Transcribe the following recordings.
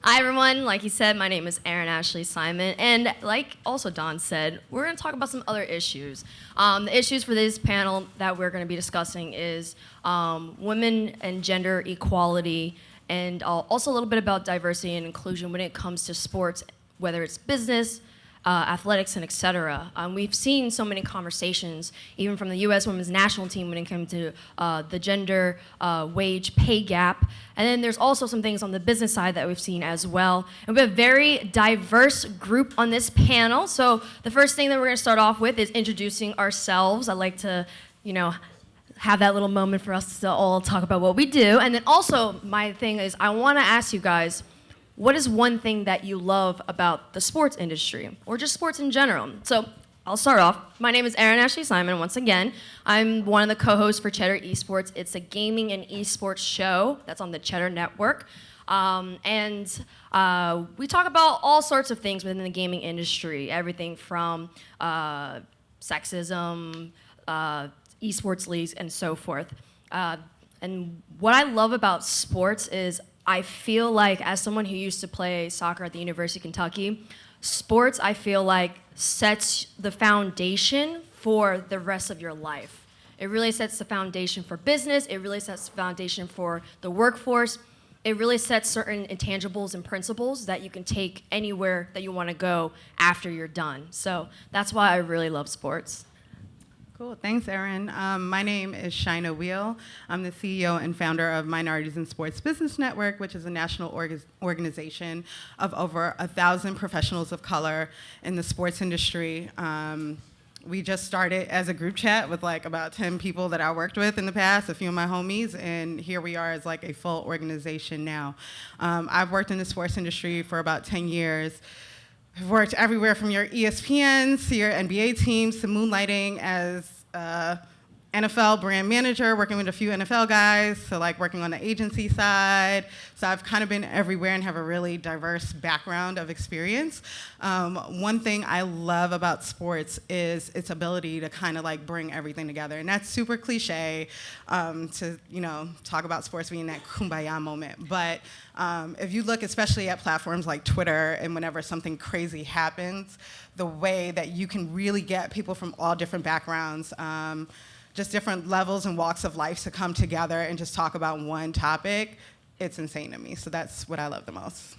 Hi, everyone. Like he said, my name is Erin Ashley Simon. And like also Don said, we're going to talk about some other issues. The issues for this panel that we're going to be discussing is women and gender equality, and also a little bit about diversity and inclusion when it comes to sports, whether it's business, athletics, and et cetera. We've seen so many conversations, even from the U.S. women's national team when it came to the gender wage pay gap. And then there's also some things on the business side that we've seen as well. And we have a very diverse group on this panel. So the first thing that we're going to start off with is introducing ourselves. I'd like to, have that little moment for us to all talk about what we do. And then also, my thing is I want to ask you guys, what is one thing that you love about the sports industry, or just sports in general? So I'll start off. My name is Erin Ashley Simon, once again. I'm one of the co-hosts for Cheddar Esports. It's a gaming and esports show that's on the Cheddar Network. And we talk about all sorts of things within the gaming industry, everything from sexism, esports leagues, and so forth. And what I love about sports is I feel like, as someone who used to play soccer at the University of Kentucky, sports, I feel like, sets the foundation for the rest of your life. It really sets the foundation for business. It really sets the foundation for the workforce. It really sets certain intangibles and principles that you can take anywhere that you want to go after you're done. So that's why I really love sports. Cool, thanks, Erin. My name is Shaina Wiel. I'm the CEO and founder of Minorities in Sports Business Network, which is a national organization of over 1,000 professionals of color in the sports industry. We just started as a group chat with like about 10 people that I worked with in the past, a few of my homies, and here we are as like a full organization now. I've worked in the sports industry for about 10 years. I've worked everywhere from your ESPNs to your NBA teams to moonlighting as NFL brand manager, working with a few NFL guys, to like working on the agency side. So I've kind of been everywhere and have a really diverse background of experience. One thing I love about sports is its ability to kind of like bring everything together. And that's super cliche to, talk about sports being that kumbaya moment. But if you look especially at platforms like Twitter, and whenever something crazy happens, the way that you can really get people from all different backgrounds, just different levels and walks of life to come together and just talk about one topic, it's insane to me. So that's what I love the most.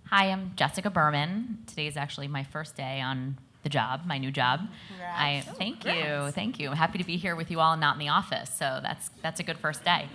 Hi, I'm Jessica Berman. Today is actually my first day on the job, my new job. Thank you. I'm happy to be here with you all and not in the office, so that's a good first day.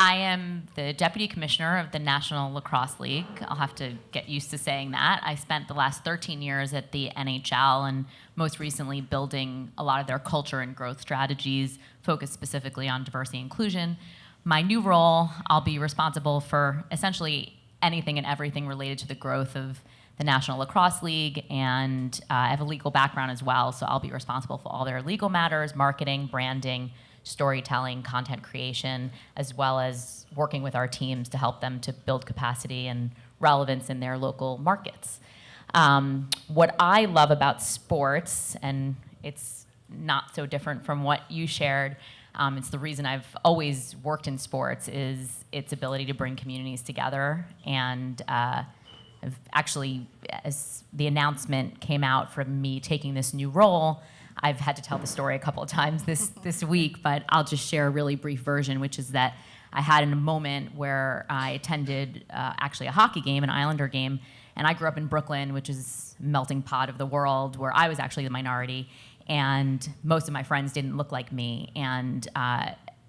I am the Deputy Commissioner of the National Lacrosse League. I'll have to get used to saying that. I spent the last 13 years at the NHL and most recently building a lot of their culture and growth strategies focused specifically on diversity and inclusion. My new role, I'll be responsible for essentially anything and everything related to the growth of the National Lacrosse League, and I have a legal background as well, so I'll be responsible for all their legal matters, marketing, branding, storytelling, content creation, as well as working with our teams to help them to build capacity and relevance in their local markets. What I love about sports, and it's not so different from what you shared, it's the reason I've always worked in sports, is its ability to bring communities together. And I've actually, as the announcement came out from me taking this new role, I've had to tell the story a couple of times this week, but I'll just share a really brief version, which is that I had a moment where I attended actually a hockey game, an Islander game, and I grew up in Brooklyn, which is a melting pot of the world, where I was actually the minority, and most of my friends didn't look like me. And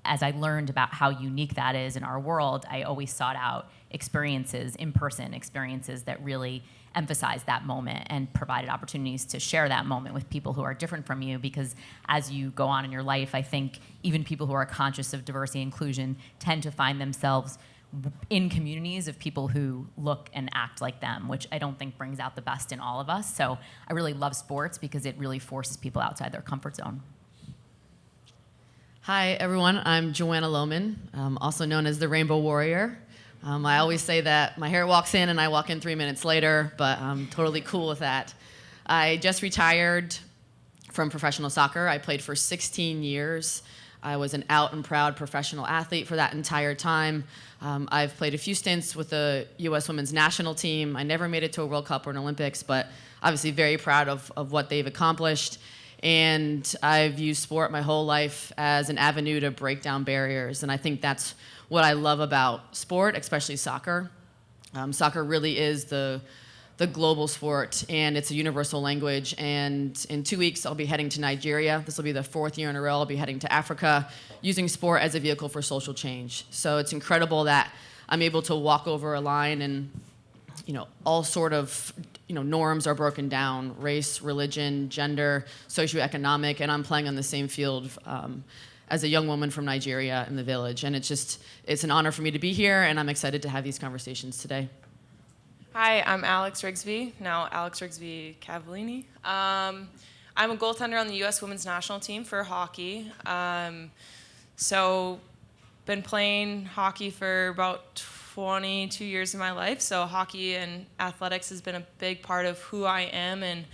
as I learned about how unique that is in our world, I always sought out experiences, in-person experiences that really emphasize that moment and provided opportunities to share that moment with people who are different from you, because as you go on in your life, I think even people who are conscious of diversity and inclusion tend to find themselves in communities of people who look and act like them, which I don't think brings out the best in all of us. So I really love sports because it really forces people outside their comfort zone. Hi, everyone. I'm Joanna Lohman, also known as the Rainbow Warrior. I always say that my hair walks in and I walk in 3 minutes later, but I'm totally cool with that. I just retired from professional soccer. I played for 16 years. I was an out and proud professional athlete for that entire time. I've played a few stints with the U.S. women's national team. I never made it to a World Cup or an Olympics, but obviously very proud of what they've accomplished. And I've used sport my whole life as an avenue to break down barriers. And I think that's what I love about sport, especially soccer. Soccer really is the global sport, and it's a universal language. And in 2 weeks, I'll be heading to Nigeria. This will be the 4th year in a row I'll be heading to Africa, using sport as a vehicle for social change. So it's incredible that I'm able to walk over a line and, all sort of, norms are broken down: race, religion, gender, socioeconomic, and I'm playing on the same field as a young woman from Nigeria in the village. And it's an honor for me to be here, and I'm excited to have these conversations today. Hi, I'm Alex Rigsby, now Alex Rigsby Cavallini. I'm a goaltender on the U.S. women's national team for hockey. So been playing hockey for about 22 years of my life. So hockey and athletics has been a big part of who I am and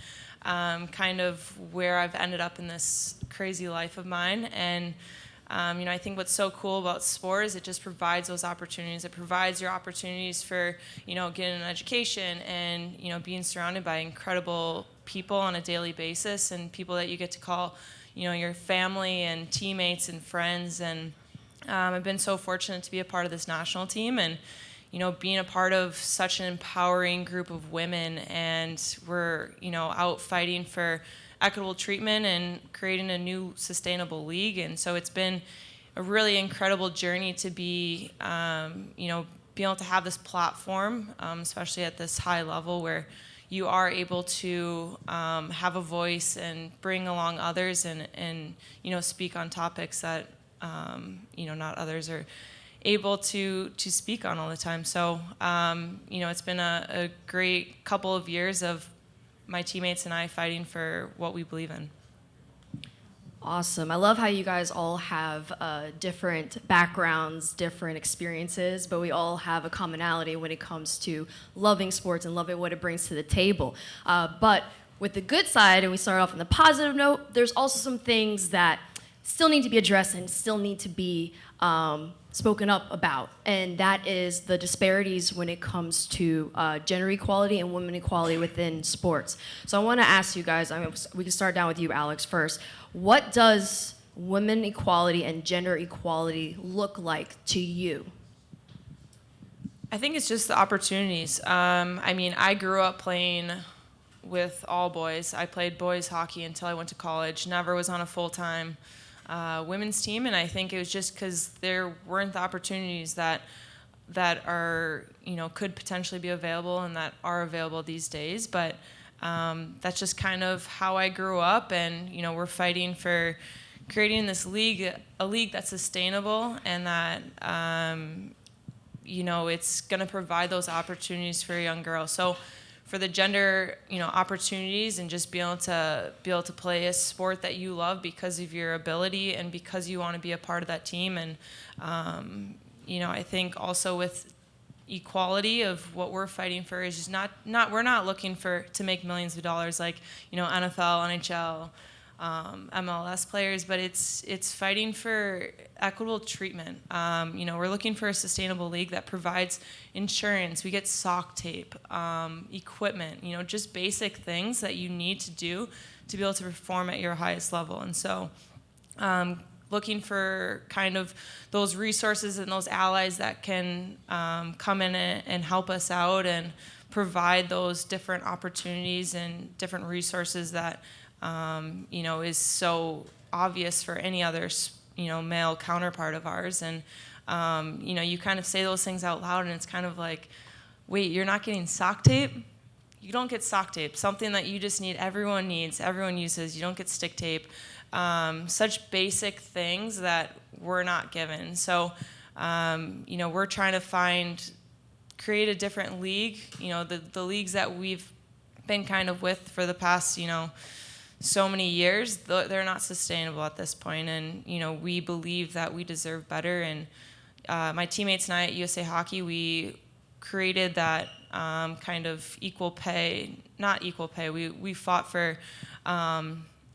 kind of where I've ended up in this crazy life of mine. And I think what's so cool about sport is it just provides those opportunities. It provides your opportunities for, getting an education and, being surrounded by incredible people on a daily basis and people that you get to call, your family and teammates and friends. And I've been so fortunate to be a part of this national team and, being a part of such an empowering group of women. And we're, out fighting for equitable treatment and creating a new sustainable league. And so it's been a really incredible journey to be, be able to have this platform, especially at this high level where you are able to have a voice and bring along others and speak on topics that, not others are able to speak on all the time. So, it's been a great couple of years of my teammates and I fighting for what we believe in. Awesome. I love how you guys all have different backgrounds, different experiences, but we all have a commonality when it comes to loving sports and loving what it brings to the table. But with the good side, and we start off on the positive note, there's also some things that still need to be addressed and still need to be spoken up about, and that is the disparities when it comes to gender equality and women equality within sports. So I want to ask you guys, we can start down with you, Alex, first. What does women equality and gender equality look like to you? I think it's just the opportunities. I grew up playing with all boys. I played boys hockey until I went to college, never was on a full-time women's team, and I think it was just because there weren't the opportunities that are, could potentially be available and that are available these days. But that's just kind of how I grew up, and we're fighting for creating this league, a league that's sustainable and that it's going to provide those opportunities for a young girl. So for the gender, opportunities and just be able to play a sport that you love because of your ability and because you want to be a part of that team. And I think also with equality of what we're fighting for is just we're not looking to make millions of dollars like NFL, NHL, MLS players, but it's fighting for equitable treatment. We're looking for a sustainable league that provides insurance. We get sock tape, equipment, just basic things that you need to do to be able to perform at your highest level. And so looking for kind of those resources and those allies that can come in and help us out and provide those different opportunities and different resources that is so obvious for any other, male counterpart of ours. And, you kind of say those things out loud and it's kind of like, wait, you're not getting sock tape? You don't get sock tape, something that you just need, everyone needs, everyone uses. You don't get stick tape. Such basic things that we're not given. So, we're trying to create a different league. The leagues that we've been kind of with for the past, so many years, they're not sustainable at this point. And, we believe that we deserve better. And my teammates and I at USA Hockey, we created that kind of equal pay, not equal pay. We fought for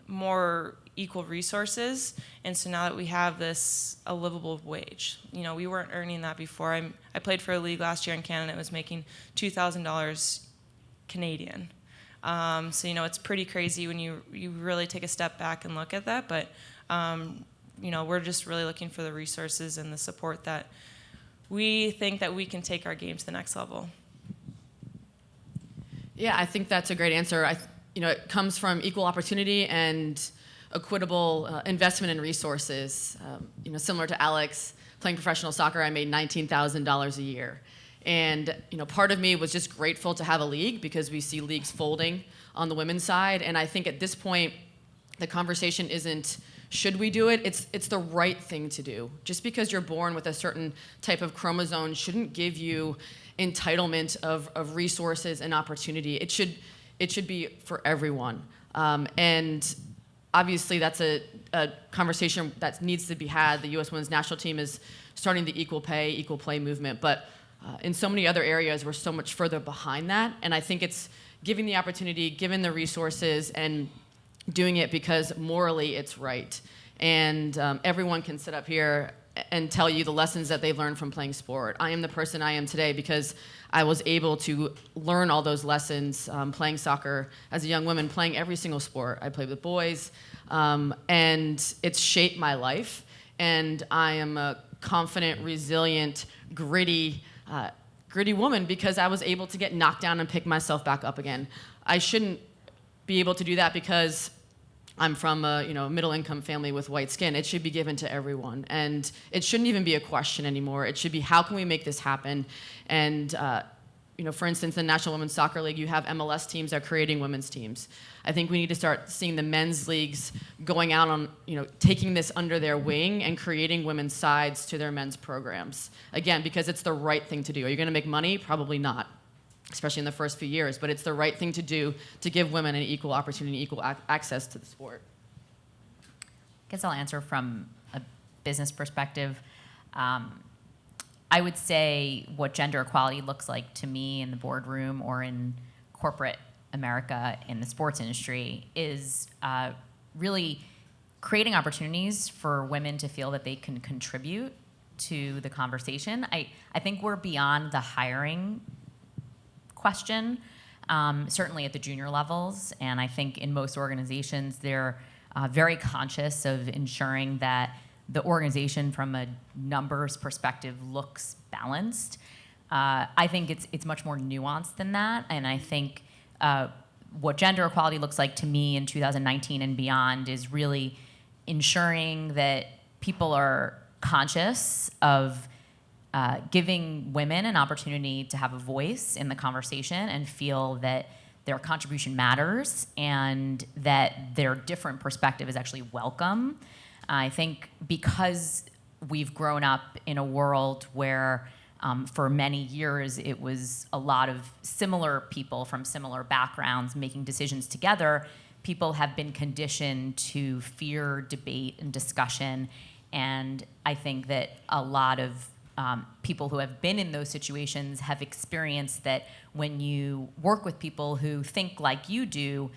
more equal resources. And so now that we have a livable wage, we weren't earning that before. I played for a league last year in Canada. It was making $2,000 Canadian. So it's pretty crazy when you really take a step back and look at that. But we're just really looking for the resources and the support that we think that we can take our game to the next level. Yeah, I think that's a great answer. It comes from equal opportunity and equitable investment in resources. Similar to Alex, playing professional soccer, I made $19,000 a year. And part of me was just grateful to have a league because we see leagues folding on the women's side. And I think at this point, the conversation isn't should we do it? It's the right thing to do. Just because you're born with a certain type of chromosome shouldn't give you entitlement of resources and opportunity. It should be for everyone. And obviously that's a conversation that needs to be had. The U.S. Women's National Team is starting the equal pay, equal play movement. But in so many other areas, we're so much further behind that. And I think it's giving the opportunity, giving the resources, and doing it because morally it's right. And everyone can sit up here and tell you the lessons that they've learned from playing sport. I am the person I am today because I was able to learn all those lessons playing soccer as a young woman, playing every single sport. I played with boys, and it's shaped my life. And I am a confident, resilient, gritty woman because I was able to get knocked down and pick myself back up again. I shouldn't be able to do that because I'm from a middle-income family with white skin. It should be given to everyone, and it shouldn't even be a question anymore. It should be how can we make this happen? And for instance, in the National Women's Soccer League, you have MLS teams that are creating women's teams. I think we need to start seeing the men's leagues going out on taking this under their wing and creating women's sides to their men's programs. Again, because it's the right thing to do. Are you going to make money? Probably not, especially in the first few years, but it's the right thing to do to give women an equal opportunity, equal access to the sport. I guess I'll answer from a business perspective. I would say what gender equality looks like to me in the boardroom or in corporate America in the sports industry is really creating opportunities for women to feel that they can contribute to the conversation. I think we're beyond the hiring question, certainly at the junior levels, and I think in most organizations they're very conscious of ensuring that the organization from a numbers perspective looks balanced. I think it's much more nuanced than that, and I think what gender equality looks like to me in 2019 and beyond is really ensuring that people are conscious of giving women an opportunity to have a voice in the conversation and feel that their contribution matters and that their different perspective is actually welcome. I think because we've grown up in a world where for many years it was a lot of similar people from similar backgrounds making decisions together, people have been conditioned to fear debate and discussion. And I think that a lot of people who have been in those situations have experienced that when you work with people who think like you do,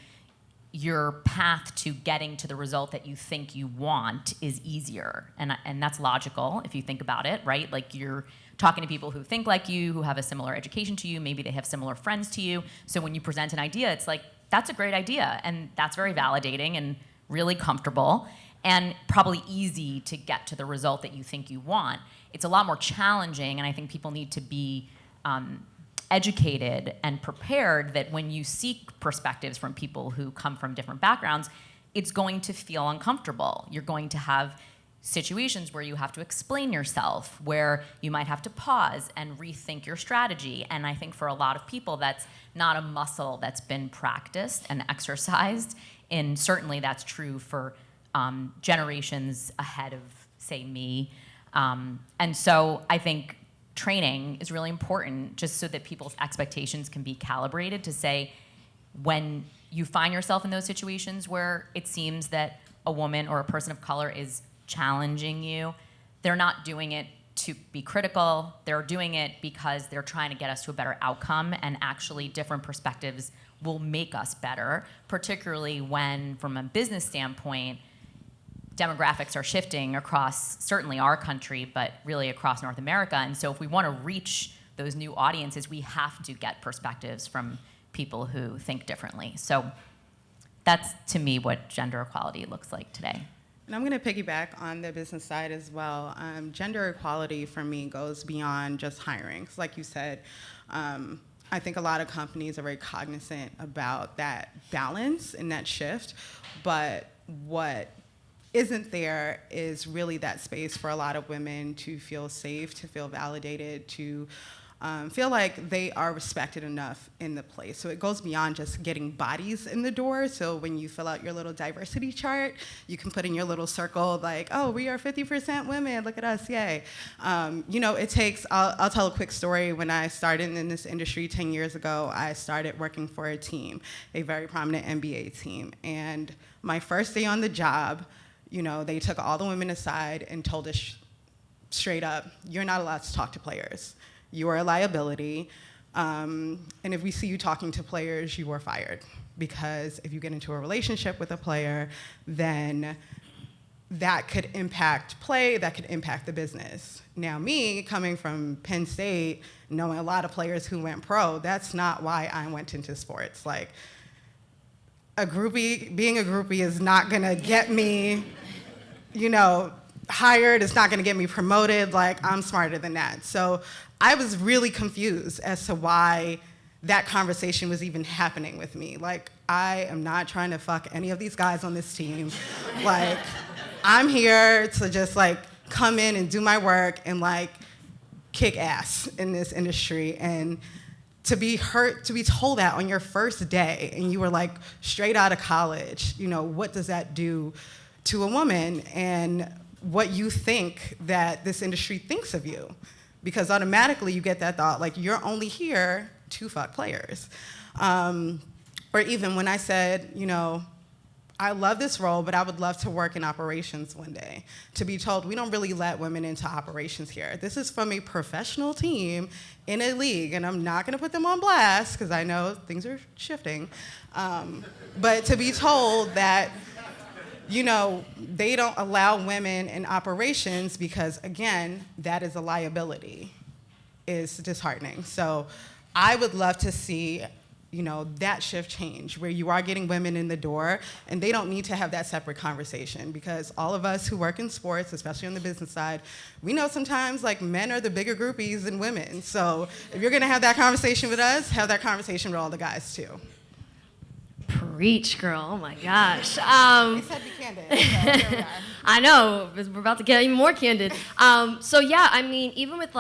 your path to getting to the result that you think you want is easier. And that's logical if you think about it, right? Like you're talking to people who think like you, who have a similar education to you, maybe they have similar friends to you. So when you present an idea, it's like, that's a great idea. And that's very validating and really comfortable and probably easy to get to the result that you think you want. It's a lot more challenging, and I think people need to be educated and prepared that when you seek perspectives from people who come from different backgrounds, it's going to feel uncomfortable. You're going to have situations where you have to explain yourself, where you might have to pause and rethink your strategy. And I think for a lot of people, that's not a muscle that's been practiced and exercised. And certainly that's true for generations ahead of, say, me. And so I think training is really important just so that people's expectations can be calibrated to say, when you find yourself in those situations where it seems that a woman or a person of color is challenging you, they're not doing it to be critical, they're doing it because they're trying to get us to a better outcome, and actually different perspectives will make us better, particularly when, from a business standpoint, demographics are shifting across certainly our country, but really across North America. And so if we want to reach those new audiences, we have to get perspectives from people who think differently. So that's, to me, what gender equality looks like today. And I'm going to piggyback on the business side as well. Gender equality for me goes beyond just hiring. So like you said, I think a lot of companies are very cognizant about that balance and that shift, but what isn't there is really that space for a lot of women to feel safe, to feel validated, to feel like they are respected enough in the place. So it goes beyond just getting bodies in the door. So when you fill out your little diversity chart, you can put in your little circle like, oh, we are 50% women, look at us, yay. It takes, I'll tell a quick story. When I started in this industry 10 years ago, I started working for a team, a very prominent NBA team. And my first day on the job, they took all the women aside and told us straight up, you're not allowed to talk to players. You are a liability, and if we see you talking to players, you are fired. Because if you get into a relationship with a player, then that could impact play, that could impact the business. Now me, coming from Penn State, knowing a lot of players who went pro, that's not why I went into sports. Like, being a groupie is not gonna get me, hired, it's not gonna get me promoted, like, I'm smarter than that. So I was really confused as to why that conversation was even happening with me. Like, I am not trying to fuck any of these guys on this team. Like, I'm here to just come in and do my work and kick ass in this industry. And to be told that on your first day, and you were straight out of college, what does that do to a woman and what you think that this industry thinks of you? Because automatically you get that thought, you're only here to fuck players. Or even when I said, I love this role, but I would love to work in operations one day. To be told, we don't really let women into operations here. This is from a professional team in a league, and I'm not gonna put them on blast, because I know things are shifting. But to be told that, they don't allow women in operations because, again, that is a liability, is disheartening. So I would love to see, that shift change, where you are getting women in the door, and they don't need to have that separate conversation, because all of us who work in sports, especially on the business side, we know sometimes men are the bigger groupies than women. So if you're gonna have that conversation with us, have that conversation with all the guys too. Preach, girl. Oh my gosh. They said be candid. So here we are. I know. We're about to get even more candid. So yeah, I mean, even with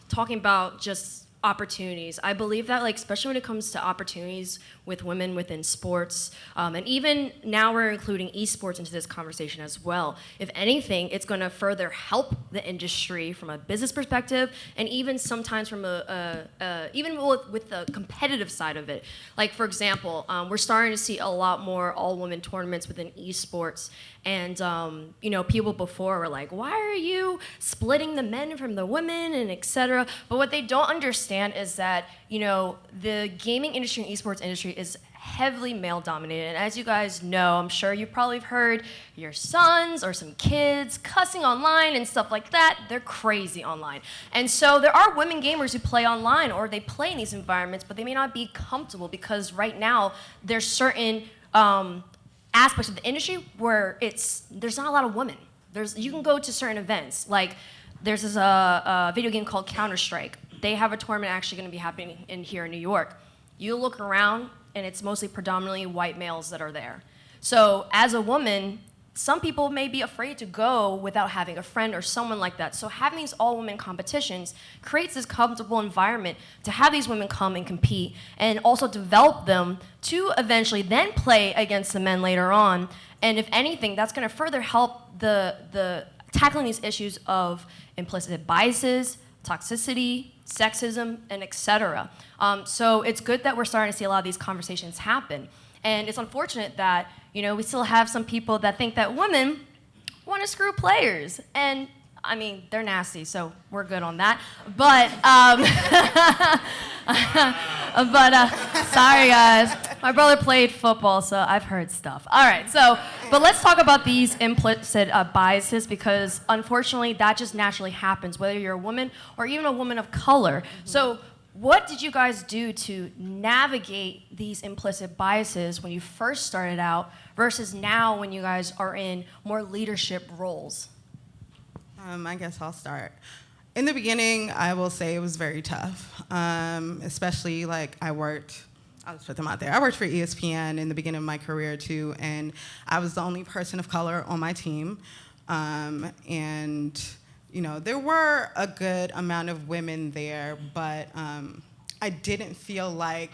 talking about just opportunities, I believe that especially when it comes to opportunities with women within sports, and even now we're including esports into this conversation as well. If anything, it's going to further help the industry from a business perspective, and even sometimes from even with the competitive side of it. Like, for example, we're starting to see a lot more all-women tournaments within esports, and people before were like, why are you splitting the men from the women, and etc. But what they don't understand is that the gaming industry and esports industry is heavily male dominated. And as you guys know, I'm sure you probably have heard your sons or some kids cussing online and stuff like that. They're crazy online. And so there are women gamers who play online, or they play in these environments, but they may not be comfortable, because right now there's certain aspects of the industry where there's not a lot of women. You can go to certain events, there's this video game called Counter-Strike. They have a tournament actually going to be happening here in New York. You look around, and it's mostly predominantly white males that are there. So as a woman, some people may be afraid to go without having a friend or someone like that. So having these all-women competitions creates this comfortable environment to have these women come and compete, and also develop them to eventually then play against the men later on. And if anything, that's going to further help the tackling these issues of implicit biases, toxicity, sexism, and etc. So it's good that we're starting to see a lot of these conversations happen. And it's unfortunate that, we still have some people that think that women want to screw players. And, I mean, they're nasty, so we're good on that. But, sorry, guys. My brother played football, so I've heard stuff. All right, so, but let's talk about these implicit biases, because unfortunately that just naturally happens, whether you're a woman or even a woman of color. So what did you guys do to navigate these implicit biases when you first started out versus now when you guys are in more leadership roles? I guess I'll start. In the beginning, I will say it was very tough, especially like I'll just put them out there. I worked for ESPN in the beginning of my career too, and I was the only person of color on my team. And you know, there were a good amount of women there, but I didn't feel like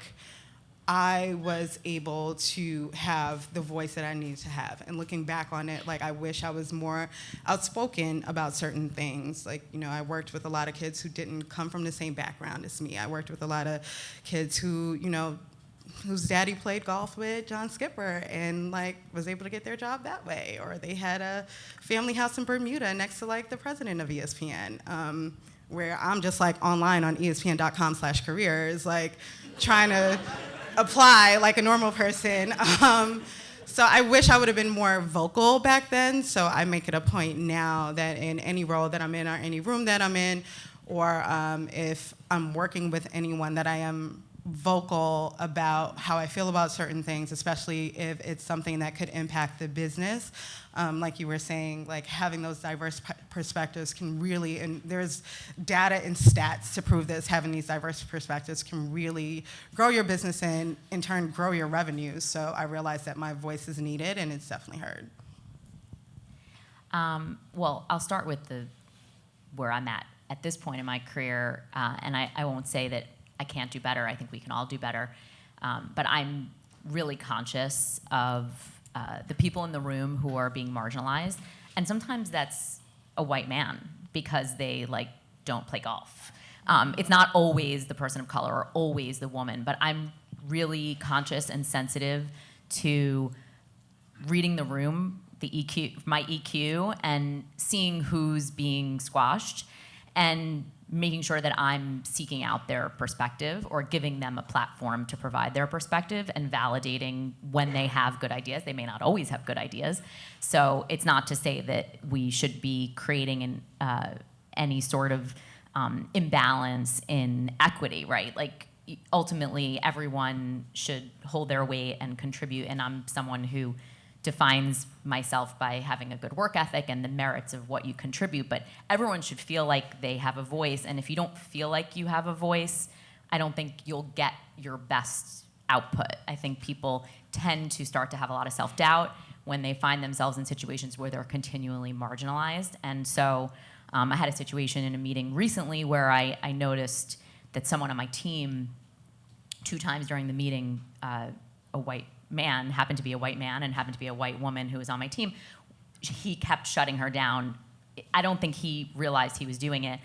I was able to have the voice that I needed to have. And looking back on it, like I wish I was more outspoken about certain things. Like, you know, I worked with a lot of kids who didn't come from the same background as me. I worked with a lot of kids who, you know, whose daddy played golf with John Skipper and like was able to get their job that way. Or they had a family house in Bermuda next to like the president of ESPN, where I'm just like online on ESPN.com/careers, like trying to apply like a normal person. So I wish I would have been more vocal back then. So I make it a point now that in any role that I'm in or any room that I'm in, or if I'm working with anyone, that I am vocal about how I feel about certain things, especially if it's something that could impact the business. Like you were saying, like having those diverse perspectives can really, and there's data and stats to prove this, having these diverse perspectives can really grow your business and in turn grow your revenues. So I realized that my voice is needed and it's definitely heard. Well, I'll start with where I'm at this point in my career, and I won't say that I can't do better. I think we can all do better. But I'm really conscious of the people in the room who are being marginalized. And sometimes that's a white man because they like don't play golf. It's not always the person of color or always the woman, but I'm really conscious and sensitive to reading the room, the EQ, my EQ, and seeing who's being squashed and making sure that I'm seeking out their perspective or giving them a platform to provide their perspective and validating when they have good ideas. They may not always have good ideas. So it's not to say that we should be creating any sort of imbalance in equity, right? Like ultimately everyone should hold their weight and contribute, and I'm someone who defines myself by having a good work ethic and the merits of what you contribute, but everyone should feel like they have a voice, and if you don't feel like you have a voice, I don't think you'll get your best output. I think people tend to start to have a lot of self-doubt when they find themselves in situations where they're continually marginalized, and so I had a situation in a meeting recently where I noticed that someone on my team, 2 times during the meeting, a white man, happened to be a white man and happened to be a white woman who was on my team, he kept shutting her down. I don't think he realized he was doing it.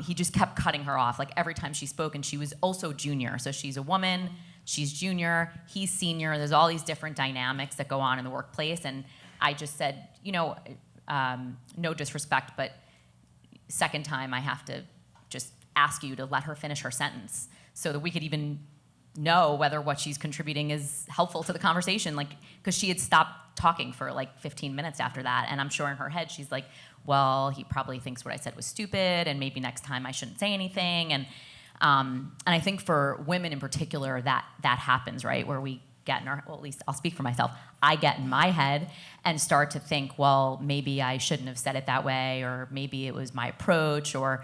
He just kept cutting her off, like every time she spoke, and she was also junior. So she's a woman, she's junior, he's senior. There's all these different dynamics that go on in the workplace. And I just said, you know, no disrespect, but second time I have to just ask you to let her finish her sentence so that we could even know whether what she's contributing is helpful to the conversation, like, because she had stopped talking for like 15 minutes after that, and I'm sure in her head she's like, well, he probably thinks what I said was stupid, and maybe next time I shouldn't say anything, and I think for women in particular that happens, right, where we get in our, well, at least I'll speak for myself, I get in my head and start to think, well, maybe I shouldn't have said it that way, or maybe it was my approach, or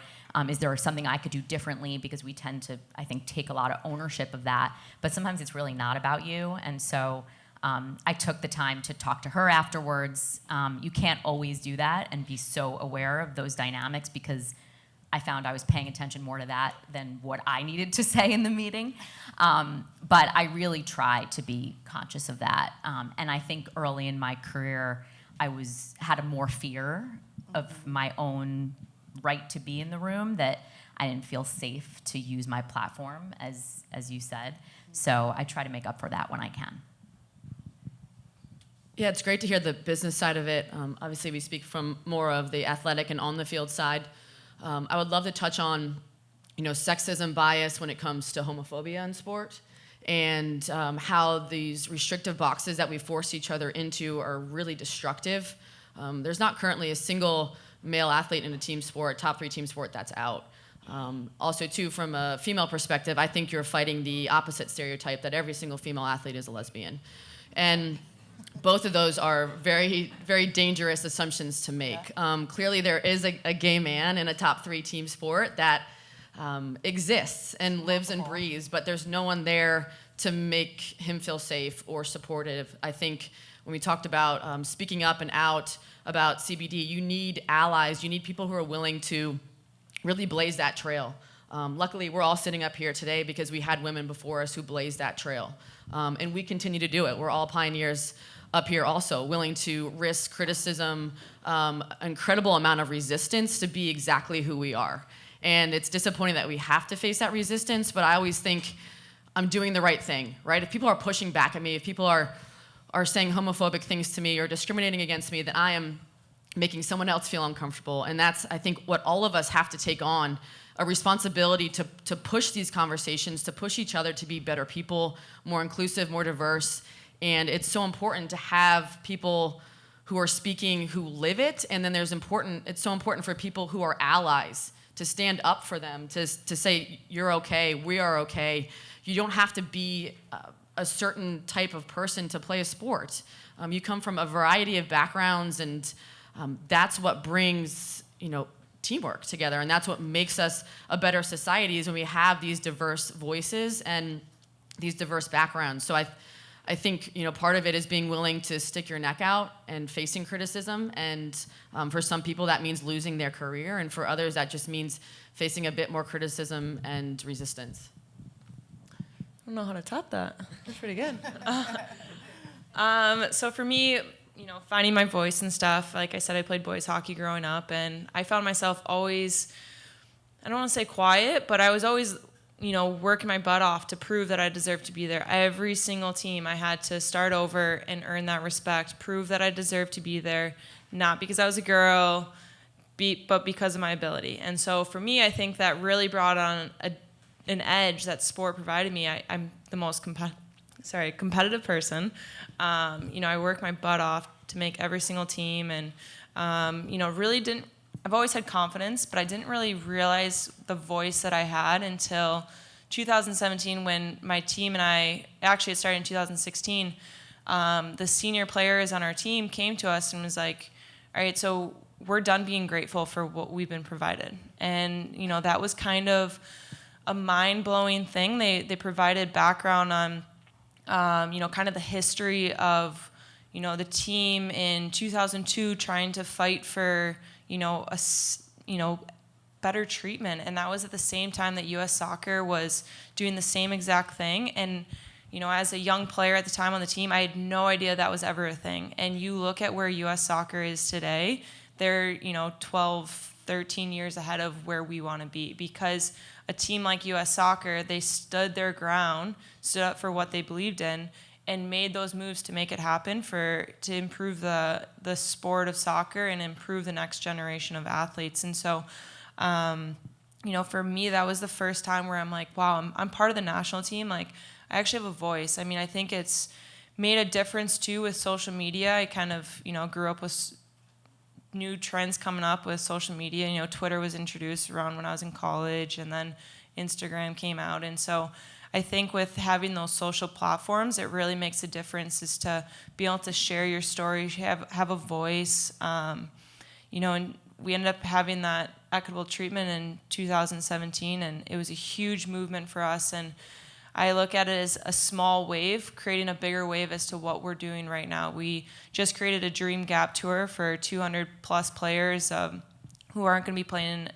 is there something I could do differently? Because we tend to, I think, take a lot of ownership of that. But sometimes it's really not about you. And so I took the time to talk to her afterwards. You can't always do that and be so aware of those dynamics, because I found I was paying attention more to that than what I needed to say in the meeting. But I really try to be conscious of that. And I think early in my career, I had a more fear of my own right to be in the room, that I didn't feel safe to use my platform, as you said. So I try to make up for that when I can. Yeah, it's great to hear the business side of it. Obviously, we speak from more of the athletic and on-the-field side. I would love to touch on, you know, sexism, bias when it comes to homophobia in sport. and how these restrictive boxes that we force each other into are really destructive. There's not currently a single male athlete in a team sport, top 3 team sport, that's out. Also, too, from a female perspective, I think you're fighting the opposite stereotype that every single female athlete is a lesbian. And both of those are very, very dangerous assumptions to make. Clearly, there is a gay man in a top 3 team sport that exists and lives and breathes, but there's no one there to make him feel safe or supportive. I think when we talked about speaking up and out about CBD, you need allies, you need people who are willing to really blaze that trail. Luckily, we're all sitting up here today because we had women before us who blazed that trail. And we continue to do it. We're all pioneers up here also, willing to risk criticism, incredible amount of resistance to be exactly who we are. And it's disappointing that we have to face that resistance, but I always think I'm doing the right thing, right? If people are pushing back at me, if people are saying homophobic things to me or discriminating against me, then I am making someone else feel uncomfortable. And that's, I think, what all of us have to take on, a responsibility to push these conversations, to push each other to be better people, more inclusive, more diverse. And it's so important to have people who are speaking who live it. And then it's so important for people who are allies to stand up for them, to say, you're okay, we are okay. You don't have to be a certain type of person to play a sport. You come from a variety of backgrounds, and that's what brings, teamwork together, and that's what makes us a better society, is when we have these diverse voices and these diverse backgrounds. So I think part of it is being willing to stick your neck out and facing criticism, and for some people that means losing their career, and for others that just means facing a bit more criticism and resistance. I don't know how to top that. That's pretty good. So for me, finding my voice and stuff, like I said, I played boys hockey growing up, and I found myself always, I don't want to say quiet, but I was always, working my butt off to prove that I deserved to be there. Every single team, I had to start over and earn that respect, prove that I deserved to be there, not because I was a girl, but because of my ability. And so for me, I think that really brought on an edge that sport provided me. I'm the most competitive person. I work my butt off to make every single team, and I've always had confidence, but I didn't really realize the voice that I had until 2017, when my team and it started in 2016. The senior players on our team came to us and was like, all right, so we're done being grateful for what we've been provided. And, that was kind of a mind-blowing thing. They provided background on kind of the history of, the team in 2002 trying to fight for, better treatment. And that was at the same time that U.S. Soccer was doing the same exact thing. And, as a young player at the time on the team, I had no idea that was ever a thing. And you look at where U.S. Soccer is today, they're, 12, 13 years ahead of where we want to be, because a team like U.S. Soccer, they stood their ground, stood up for what they believed in, and made those moves to make it happen, to improve the sport of soccer and improve the next generation of athletes. And so, for me, that was the first time where I'm like, wow, I'm part of the national team. Like, I actually have a voice. I mean, I think it's made a difference too with social media. I kind of, grew up with new trends coming up with social media. Twitter was introduced around when I was in college, and then Instagram came out. And so I think with having those social platforms, it really makes a difference, is to be able to share your story, have a voice. And we ended up having that equitable treatment in 2017, and it was a huge movement for us. And I look at it as a small wave, creating a bigger wave as to what we're doing right now. We just created a Dream Gap Tour for 200 plus players who aren't going to be playing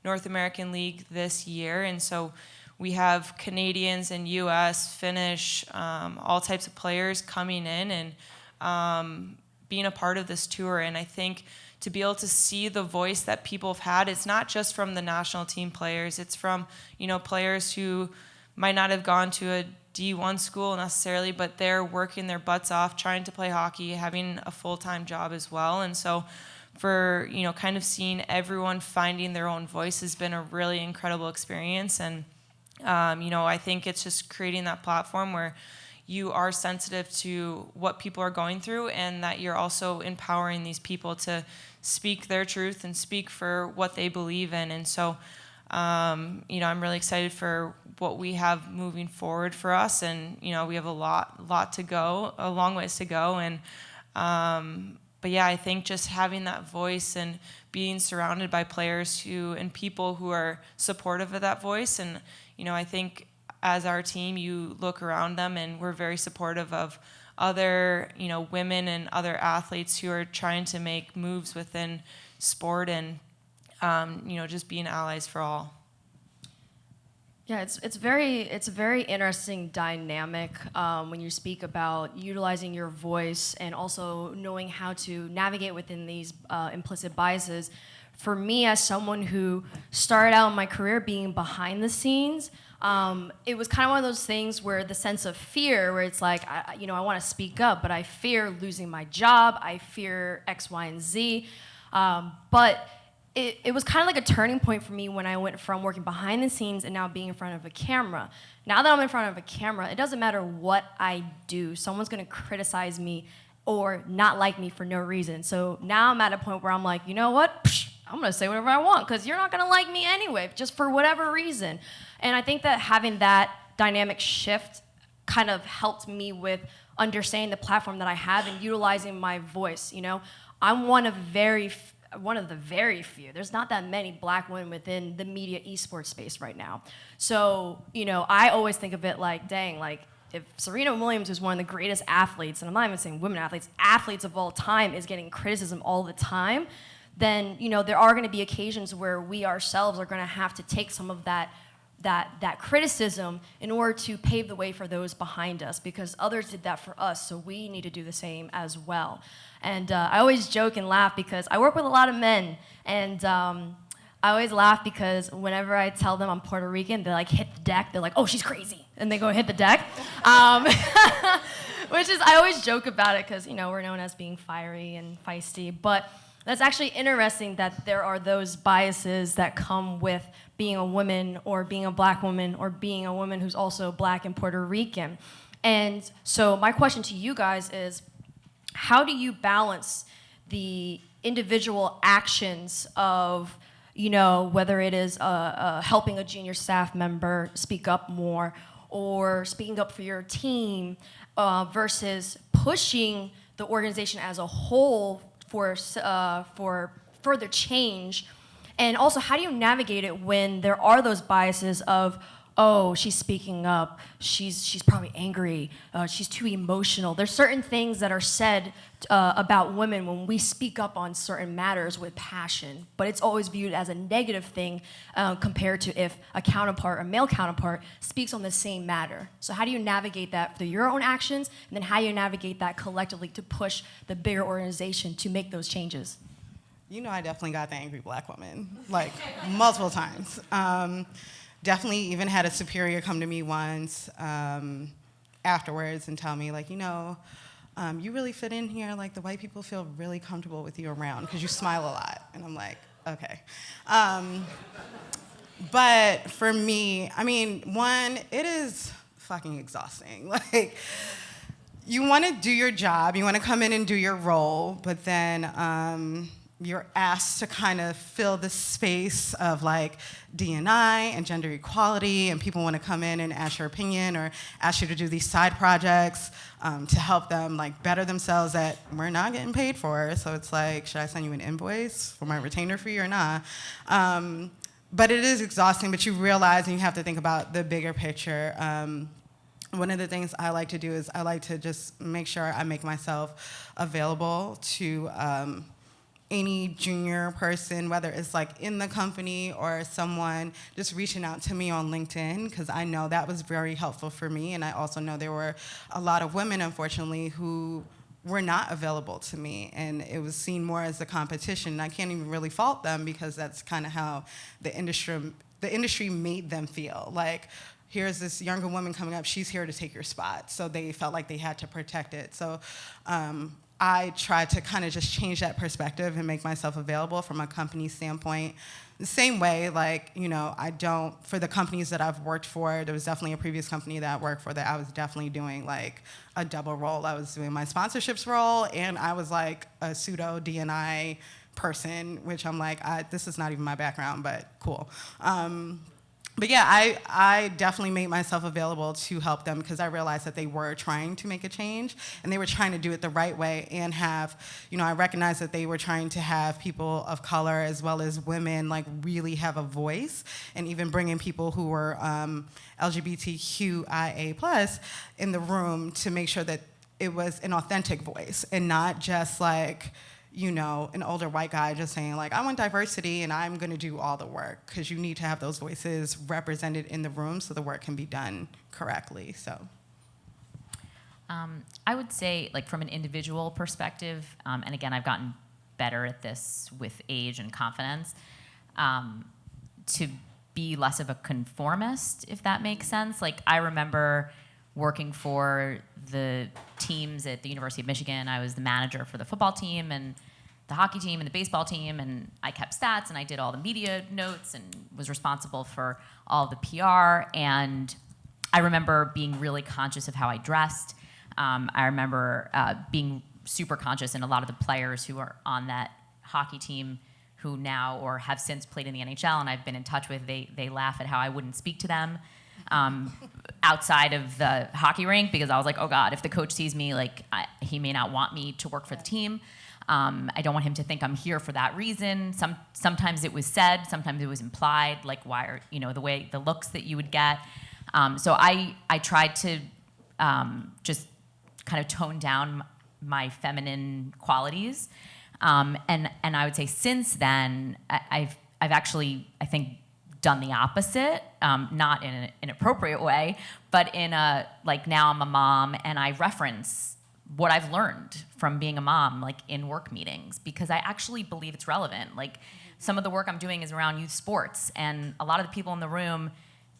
North American League this year. And so we have Canadians and US, Finnish, all types of players coming in and being a part of this tour. And I think to be able to see the voice that people have had, it's not just from the national team players, it's from, players who might not have gone to a D1 school necessarily, but they're working their butts off, trying to play hockey, having a full-time job as well. And so for, kind of seeing everyone finding their own voice has been a really incredible experience. And I think it's just creating that platform where you are sensitive to what people are going through, and that you're also empowering these people to speak their truth and speak for what they believe in. And so, I'm really excited for what we have moving forward for us. And, we have a lot to go, a long ways to go. And, but yeah, I think just having that voice and being surrounded by players and people who are supportive of that voice. And, I think as our team, you look around them and we're very supportive of other, women and other athletes who are trying to make moves within sport, and, just being allies for all. Yeah, it's a very interesting dynamic when you speak about utilizing your voice and also knowing how to navigate within these implicit biases. For me, as someone who started out in my career being behind the scenes, it was kind of one of those things where the sense of fear, where it's like, I want to speak up, but I fear losing my job, I fear X, Y, and Z. But it was kind of like a turning point for me when I went from working behind the scenes and now being in front of a camera. Now that I'm in front of a camera, it doesn't matter what I do. Someone's going to criticize me or not like me for no reason. So now I'm at a point where I'm like, you know what? Psh, I'm going to say whatever I want because you're not going to like me anyway, just for whatever reason. And I think that having that dynamic shift kind of helped me with understanding the platform that I have and utilizing my voice. I'm one of the very few. There's not that many black women within the media esports space right now. So, I always think of it like, dang, like if Serena Williams is one of the greatest athletes, and I'm not even saying women athletes of all time is getting criticism all the time, then, there are going to be occasions where we ourselves are going to have to take some of that criticism in order to pave the way for those behind us, because others did that for us, so we need to do the same as well. And I always joke and laugh because I work with a lot of men, and I always laugh because whenever I tell them I'm Puerto Rican, they like hit the deck. They're like, "Oh, she's crazy," and they go hit the deck. Which is, I always joke about it because we're known as being fiery and feisty, but that's actually interesting that there are those biases that come with being a woman or being a black woman or being a woman who's also black and Puerto Rican. And so my question to you guys is, how do you balance the individual actions of, whether it is helping a junior staff member speak up more or speaking up for your team versus pushing the organization as a whole for further change? And also, how do you navigate it when there are those biases of, oh, she's speaking up, she's probably angry, she's too emotional. There's certain things that are said about women when we speak up on certain matters with passion, but it's always viewed as a negative thing compared to if a male counterpart, speaks on the same matter. So how do you navigate that through your own actions, and then how do you navigate that collectively to push the bigger organization to make those changes? I definitely got the angry black woman, like multiple times. Definitely even had a superior come to me once afterwards and tell me, like, you really fit in here. Like, the white people feel really comfortable with you around because you smile a lot. And I'm like, okay. But for me, one, it is fucking exhausting. Like, you want to do your job, you want to come in and do your role, but then you're asked to kind of fill the space of like D&I and gender equality, and people want to come in and ask your opinion or ask you to do these side projects to help them like better themselves that we're not getting paid for. So it's like, should I send you an invoice for my retainer fee or not? But it is exhausting, but you realize and you have to think about the bigger picture. One of the things I like to do is I like to just make sure I make myself available to any junior person, whether it's like in the company or someone just reaching out to me on LinkedIn, because I know that was very helpful for me. And I also know there were a lot of women, unfortunately, who were not available to me, and it was seen more as a competition. And I can't even really fault them because that's kind of how the industry made them feel. Like, here's this younger woman coming up, she's here to take your spot. So they felt like they had to protect it. So I tried to kind of just change that perspective and make myself available from a company standpoint. the same way, like, I don't, for the companies that I've worked for, there was definitely a previous company that I worked for that I was definitely doing like a double role. I was doing my sponsorships role, and I was like a pseudo D&I person, which I'm like, this is not even my background, but cool. But yeah, I definitely made myself available to help them because I realized that they were trying to make a change and they were trying to do it the right way and have, I recognized that they were trying to have people of color as well as women like really have a voice, and even bringing people who were LGBTQIA+ in the room to make sure that it was an authentic voice and not just like, an older white guy just saying like, I want diversity and I'm gonna do all the work, because you need to have those voices represented in the room so the work can be done correctly, so. I would say, like, from an individual perspective, and again, I've gotten better at this with age and confidence, to be less of a conformist, if that makes sense. Like, I remember working for the teams at the University of Michigan. I was the manager for the football team and the hockey team and the baseball team, and I kept stats and I did all the media notes and was responsible for all the PR. And I remember being really conscious of how I dressed. I remember being super conscious, and a lot of the players who are on that hockey team who now or have since played in the NHL and I've been in touch with, they laugh at how I wouldn't speak to them outside of the hockey rink, because I was like, oh God, if the coach sees me, like he may not want me to work for the team. I don't want him to think I'm here for that reason. Sometimes it was said, sometimes it was implied, like why are, the looks that you would get. So I tried to just kind of tone down my feminine qualities. And I would say since then, I've actually, I think, done the opposite, not in an inappropriate way, but in a, like, now I'm a mom and I reference what I've learned from being a mom, like in work meetings, because I actually believe it's relevant. Like, some of the work I'm doing is around youth sports, and a lot of the people in the room,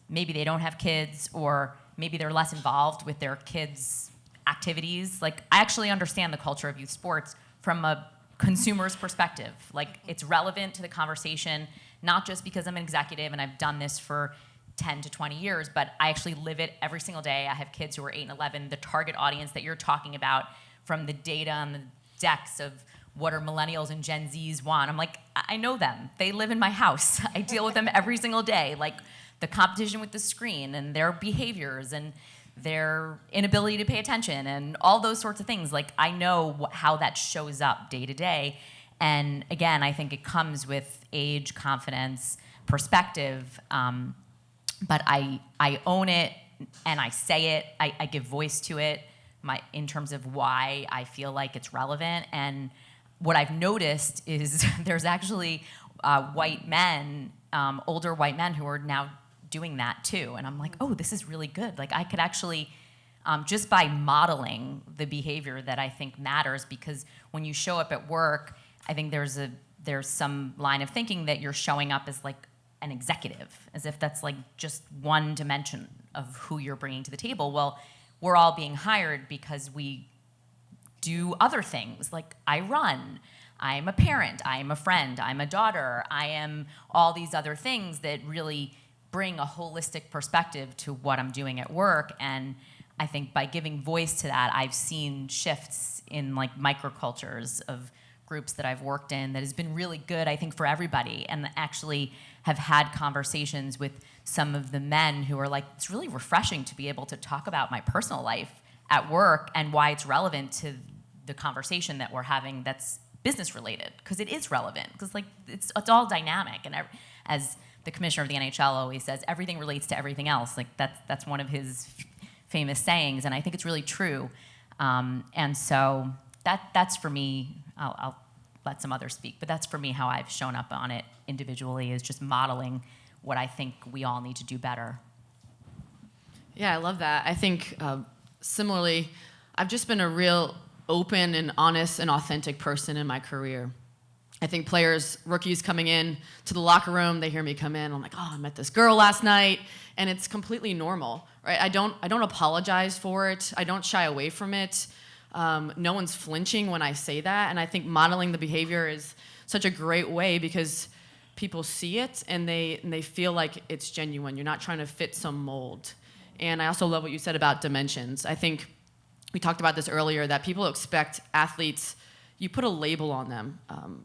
maybe they don't have kids, or maybe they're less involved with their kids' activities. Like, I actually understand the culture of youth sports from a consumer's perspective. Like, it's relevant to the conversation, not just because I'm an executive and I've done this for 10 to 20 years, but I actually live it every single day. I have kids who are 8 and 11. The target audience that you're talking about, from the data and the decks of what are millennials and Gen Zs want, I'm like, I know them. They live in my house. I deal with them every single day. Like, the competition with the screen and their behaviors and their inability to pay attention and all those sorts of things. Like, I know how that shows up day to day. And again, I think it comes with age, confidence, perspective. But I own it and I say it. I give voice to it in terms of why I feel like it's relevant. And what I've noticed is there's actually white men, older white men, who are now doing that too. And I'm like, oh, this is really good. Like, I could actually, just by modeling the behavior that I think matters, because when you show up at work, I think there's some line of thinking that you're showing up as like an executive, as if that's like just one dimension of who you're bringing to the table. Well, we're all being hired because we do other things. Like, I run, I'm a parent, I'm a friend, I'm a daughter, I am all these other things that really bring a holistic perspective to what I'm doing at work. And I think by giving voice to that, I've seen shifts in like microcultures of groups that I've worked in that has been really good, I think, for everybody. And actually have had conversations with some of the men who are like, it's really refreshing to be able to talk about my personal life at work and why it's relevant to the conversation that we're having that's business related, because it is relevant, because like it's all dynamic. And as the commissioner of the NHL always says, everything relates to everything else. Like, that's one of his famous sayings, and I think it's really true. And so that's for me. I'll let some others speak, but that's for me how I've shown up on it individually, is just modeling what I think we all need to do better. Yeah, I love that. I think similarly, I've just been a real open and honest and authentic person in my career. I think players, rookies coming in to the locker room, they hear me come in, I'm like, oh, I met this girl last night, and it's completely normal, right? I don't apologize for it. I don't shy away from it. No one's flinching when I say that, and I think modeling the behavior is such a great way, because people see it and they feel like it's genuine. You're not trying to fit some mold. And I also love what you said about dimensions. I think we talked about this earlier, that people expect athletes, you put a label on them,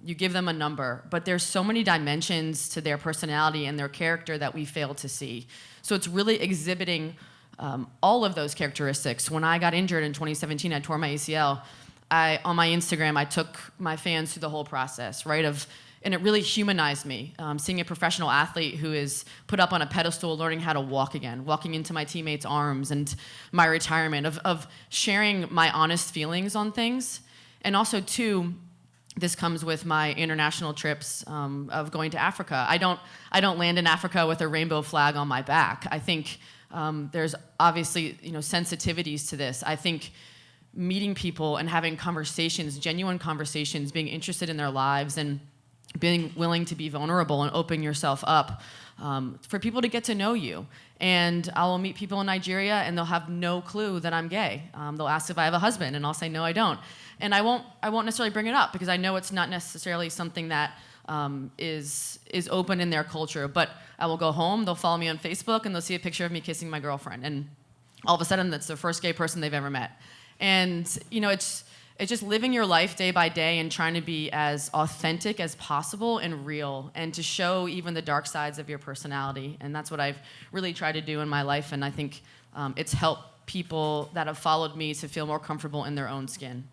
you give them a number, but there's so many dimensions to their personality and their character that we fail to see. So it's really exhibiting all of those characteristics. When I got injured in 2017, I tore my ACL. On my Instagram, I took my fans through the whole process, right? And it really humanized me, seeing a professional athlete who is put up on a pedestal, learning how to walk again, walking into my teammates' arms, and my retirement, of sharing my honest feelings on things. And also, too, this comes with my international trips of going to Africa. I don't land in Africa with a rainbow flag on my back. I think there's obviously sensitivities to this. I think meeting people and having conversations, genuine conversations, being interested in their lives, and being willing to be vulnerable and open yourself up for people to get to know you. And I will meet people in Nigeria and they'll have no clue that I'm gay. They'll ask if I have a husband and I'll say, no, I don't. And I won't necessarily bring it up because I know it's not necessarily something that is open in their culture. But I will go home, they'll follow me on Facebook, and they'll see a picture of me kissing my girlfriend. And all of a sudden, that's the first gay person they've ever met. And it's just living your life day by day and trying to be as authentic as possible and real, and to show even the dark sides of your personality. And that's what I've really tried to do in my life. And I think it's helped people that have followed me to feel more comfortable in their own skin.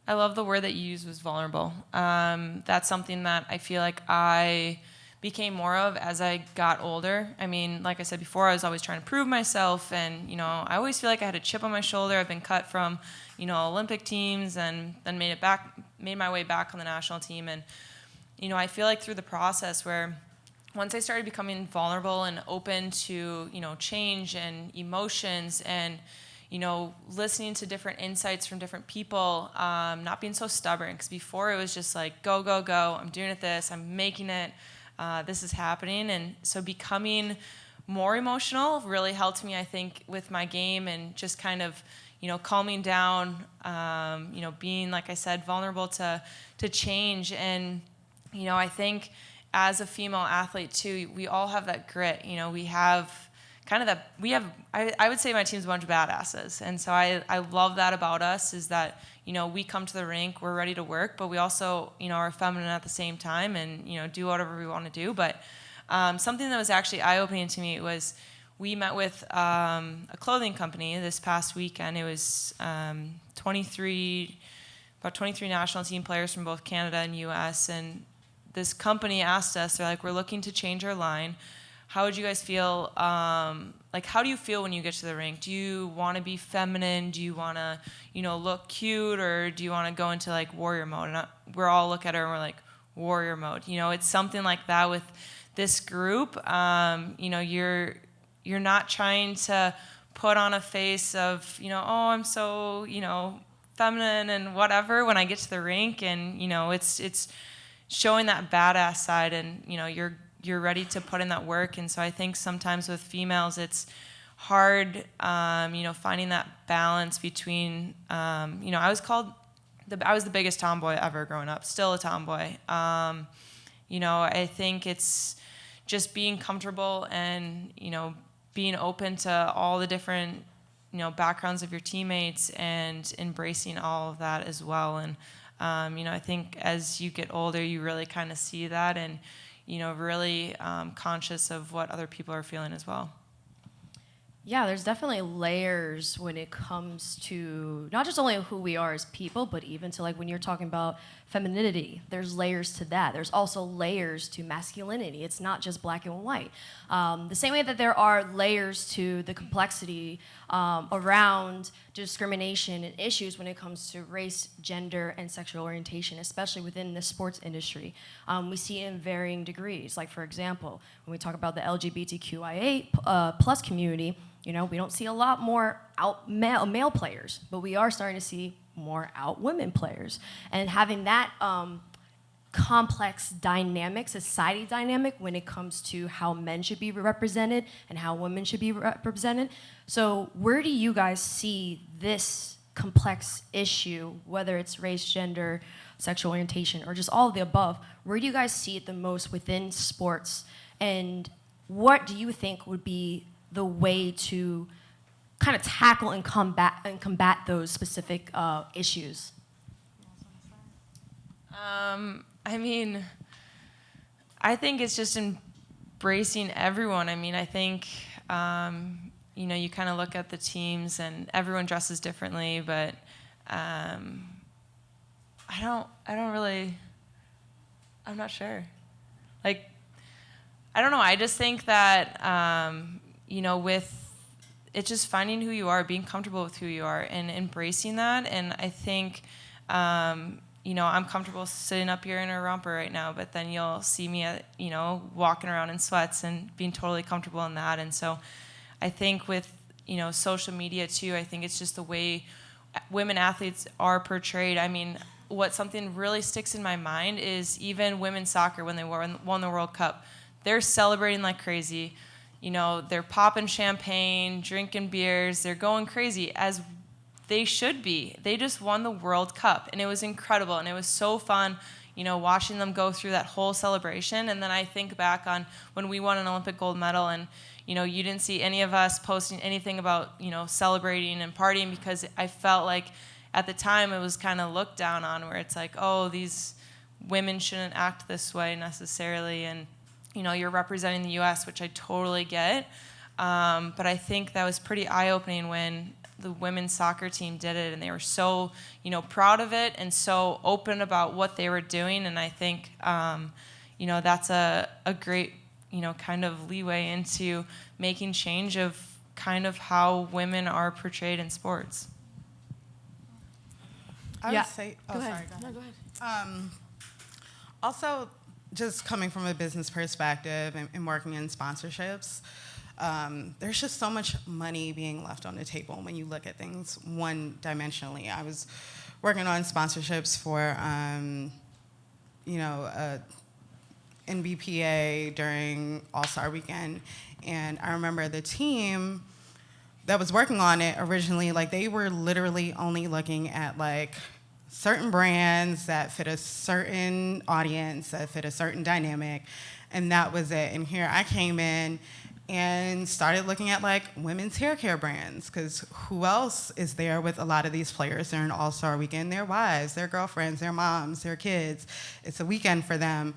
I love the word that you used was vulnerable. That's something that I feel like I became more of as I got older. I mean, like I said before, I was always trying to prove myself, and I always feel like I had a chip on my shoulder. I've been cut from Olympic teams, and then made my way back on the national team. And I feel like through the process, where once I started becoming vulnerable and open to change and emotions, and listening to different insights from different people, not being so stubborn, because before it was just like go, go, go, I'm doing this, I'm making it, this is happening. And so becoming more emotional really helped me, I think, with my game, and just kind of calming down, being, like I said, vulnerable to change. And I think as a female athlete too, we all have that grit. We have I would say my team's a bunch of badasses, and so I love that about us, is that we come to the rink, we're ready to work, but we also are feminine at the same time, and do whatever we want to do. But something that was actually eye-opening to me was, we met with a clothing company this past weekend. It was about 23 national team players from both Canada and US, and this company asked us, they're like, we're looking to change our line. How would you guys feel, how do you feel when you get to the rink? Do you want to be feminine? Do you want to, look cute? Or do you want to go into warrior mode? And we're all look at her and we're like, warrior mode. It's something like that with this group. You're not trying to put on a face of, oh, I'm so, feminine and whatever when I get to the rink. And, it's showing that badass side, and, you're ready to put in that work. And so I think sometimes with females, it's hard, finding that balance between, I was the biggest tomboy ever growing up, still a tomboy. I think it's just being comfortable and, being open to all the different, backgrounds of your teammates, and embracing all of that as well. And, I think as you get older, you really kind of see that, and, really conscious of what other people are feeling as well. Yeah, there's definitely layers when it comes to not just only who we are as people, but even to when you're talking about femininity, there's layers to that. There's also layers to masculinity. It's not just black and white. The same way that there are layers to the complexity around discrimination and issues when it comes to race, gender, and sexual orientation, especially within the sports industry. We see it in varying degrees. Like, for example, when we talk about the LGBTQIA plus community, we don't see a lot more out male players, but we are starting to see more out women players. And having that complex dynamic, society dynamic, when it comes to how men should be represented and how women should be represented. So where do you guys see this complex issue, whether it's race, gender, sexual orientation, or just all of the above, where do you guys see it the most within sports? And what do you think would be the way to kind of tackle and combat those specific issues? I mean, I think it's just embracing everyone. I mean, I think, you know, you kind of look at the teams and everyone dresses differently, but I don't really, I'm not sure. Like, I don't know. I just think that, you know, with it's just finding who you are, being comfortable with who you are, and embracing that. And I think, you know, I'm comfortable sitting up here in a romper right now, but then you'll see me, you know, walking around in sweats and being totally comfortable in that. And so I think with, you know, social media too, I think it's just the way women athletes are portrayed. I mean, something really sticks in my mind is even women's soccer when they won the World Cup. They're celebrating like crazy. You know, they're popping champagne, drinking beers. They're going crazy, as they should be. They just won the World Cup, and it was incredible, and it was so fun, you know, watching them go through that whole celebration. And then I think back on when we won an Olympic gold medal, and, you know, you didn't see any of us posting anything about, you know, celebrating and partying, because I felt like at the time it was kind of looked down on, where it's like, oh, these women shouldn't act this way necessarily, and you know, you're representing the U.S., which I totally get. But I think that was pretty eye-opening when the women's soccer team did it, and they were so, you know, proud of it and so open about what they were doing. And I think, you know, that's a great, you know, kind of leeway into making change of kind of how women are portrayed in sports. I would say, Go ahead. sorry, go ahead. No, go ahead. Also, just coming from a business perspective and working in sponsorships, there's just so much money being left on the table when you look at things one-dimensionally. I was working on sponsorships for, you know, NBPA during All-Star Weekend, and I remember the team that was working on it originally, like, they were literally only looking at, like, certain brands that fit a certain audience, that fit a certain dynamic, and that was it. And here I came in and started looking at, like, women's hair care brands, because who else is there with a lot of these players during All-Star Weekend? Their wives, their girlfriends, their moms, their kids. It's a weekend for them.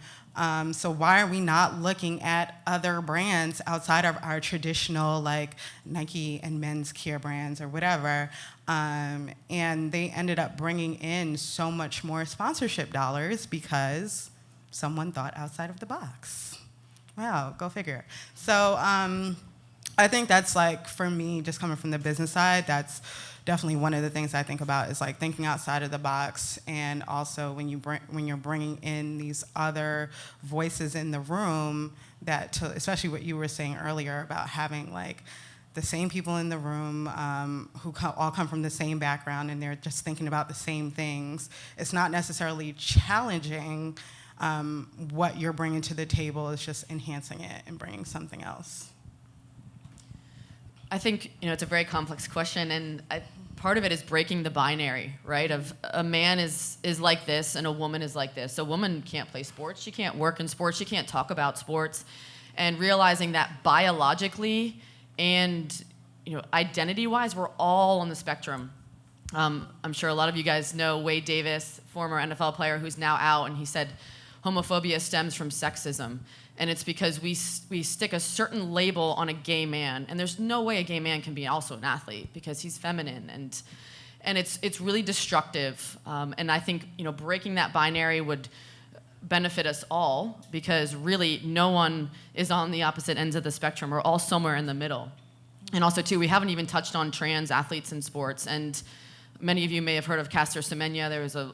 So why are we not looking at other brands outside of our traditional, like, Nike and men's care brands or whatever? And they ended up bringing in so much more sponsorship dollars because someone thought outside of the box. Wow, go figure. So I think that's, like, for me, just coming from the business side, that's definitely one of the things I think about, is, like, thinking outside of the box. And also when you're bringing in these other voices in the room, especially what you were saying earlier about having, like, the same people in the room who all come from the same background, and they're just thinking about the same things. It's not necessarily challenging what you're bringing to the table. It's just enhancing it and bringing something else. I think, you know, it's a very complex question, and part of it is breaking the binary, right? Of a man is like this and a woman is like this. A woman can't play sports, she can't work in sports, she can't talk about sports, and realizing that biologically and, you know, identity-wise, we're all on the spectrum. I'm sure a lot of you guys know Wade Davis, former NFL player who's now out, and he said homophobia stems from sexism. And it's because we stick a certain label on a gay man, and there's no way a gay man can be also an athlete because he's feminine, and it's really destructive. And I think, you know, breaking that binary would benefit us all, because really no one is on the opposite ends of the spectrum. We're all somewhere in the middle. And also too, we haven't even touched on trans athletes in sports, and many of you may have heard of Caster Semenya. There was a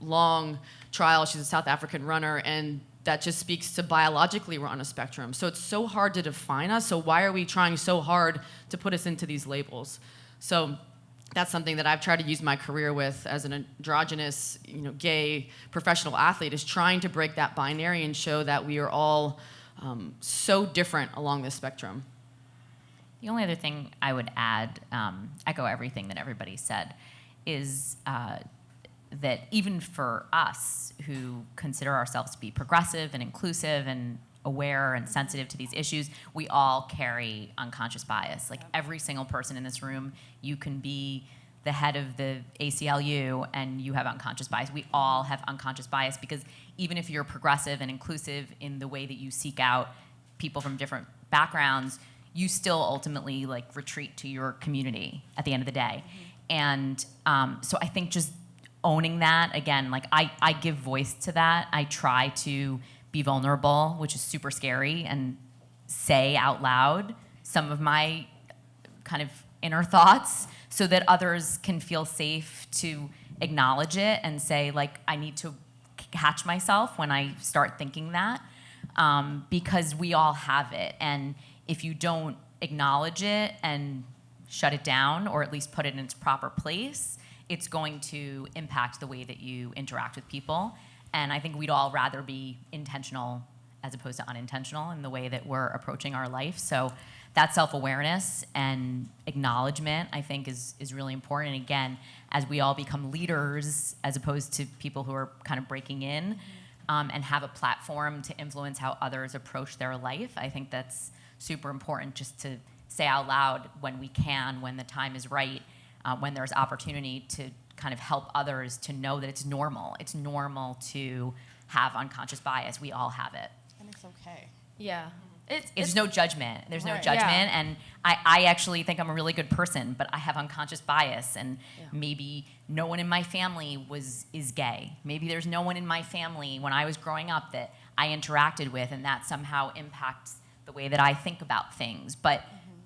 long trial. She's a South African runner, and that just speaks to biologically we're on a spectrum. So it's so hard to define us. So why are we trying so hard to put us into these labels? So that's something that I've tried to use my career with as an androgynous, you know, gay professional athlete, is trying to break that binary and show that we are all so different along this spectrum. The only other thing I would add, echo everything that everybody said, is that even for us who consider ourselves to be progressive and inclusive and aware and sensitive to these issues, we all carry unconscious bias. Like every single person in this room, you can be the head of the ACLU and you have unconscious bias. We all have unconscious bias because even if you're progressive and inclusive in the way that you seek out people from different backgrounds, you still ultimately like retreat to your community at the end of the day. And so I think just owning that, again, like I give voice to that. I try to be vulnerable, which is super scary, and say out loud some of my kind of inner thoughts so that others can feel safe to acknowledge it and say, like, I need to catch myself when I start thinking that, because we all have it. And if you don't acknowledge it and shut it down, or at least put it in its proper place, it's going to impact the way that you interact with people. And I think we'd all rather be intentional as opposed to unintentional in the way that we're approaching our life. So that self-awareness and acknowledgement, I think, is really important. And again, as we all become leaders as opposed to people who are kind of breaking in, and have a platform to influence how others approach their life, I think that's super important, just to say out loud when we can, when the time is right, when there's opportunity to kind of help others to know that it's normal. It's normal to have unconscious bias. We all have it. And it's okay. Yeah. There's no judgment. There's no Right. judgment. Yeah. And I actually think I'm a really good person, but I have unconscious bias. And maybe no one in my family is gay. Maybe there's no one in my family when I was growing up that I interacted with, and that somehow impacts the way that I think about things. But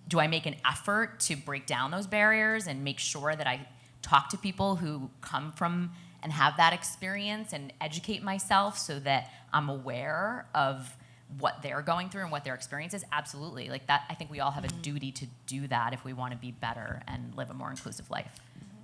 do I make an effort to break down those barriers and make sure that I talk to people who come from and have that experience and educate myself so that I'm aware of what they're going through and what their experience is? Absolutely. Like that, I think we all have a duty to do that if we want to be better and live a more inclusive life.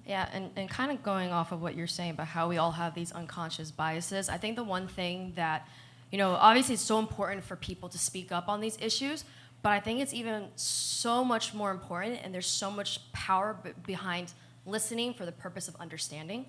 Yeah, and kind of going off of what you're saying about how we all have these unconscious biases, I think the one thing that, obviously it's so important for people to speak up on these issues, but I think it's even so much more important, and there's so much power behind listening for the purpose of understanding.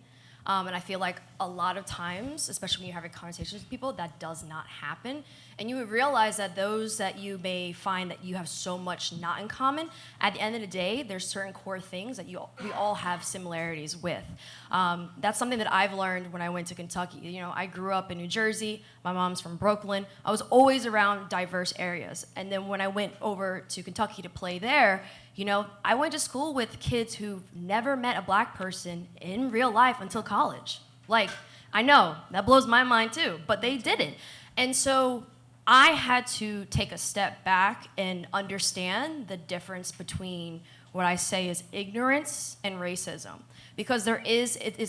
And I feel like a lot of times, especially when you're having conversations with people, that does not happen. And you would realize that those that you may find that you have so much not in common, at the end of the day, there's certain core things that we all have similarities with. That's something that I've learned when I went to Kentucky. I grew up in New Jersey. My mom's from Brooklyn. I was always around diverse areas. And then when I went over to Kentucky to play there, I went to school with kids who've never met a black person in real life until college. Like, I know, that blows my mind too, but they didn't. And so I had to take a step back and understand the difference between what I say is ignorance and racism. Because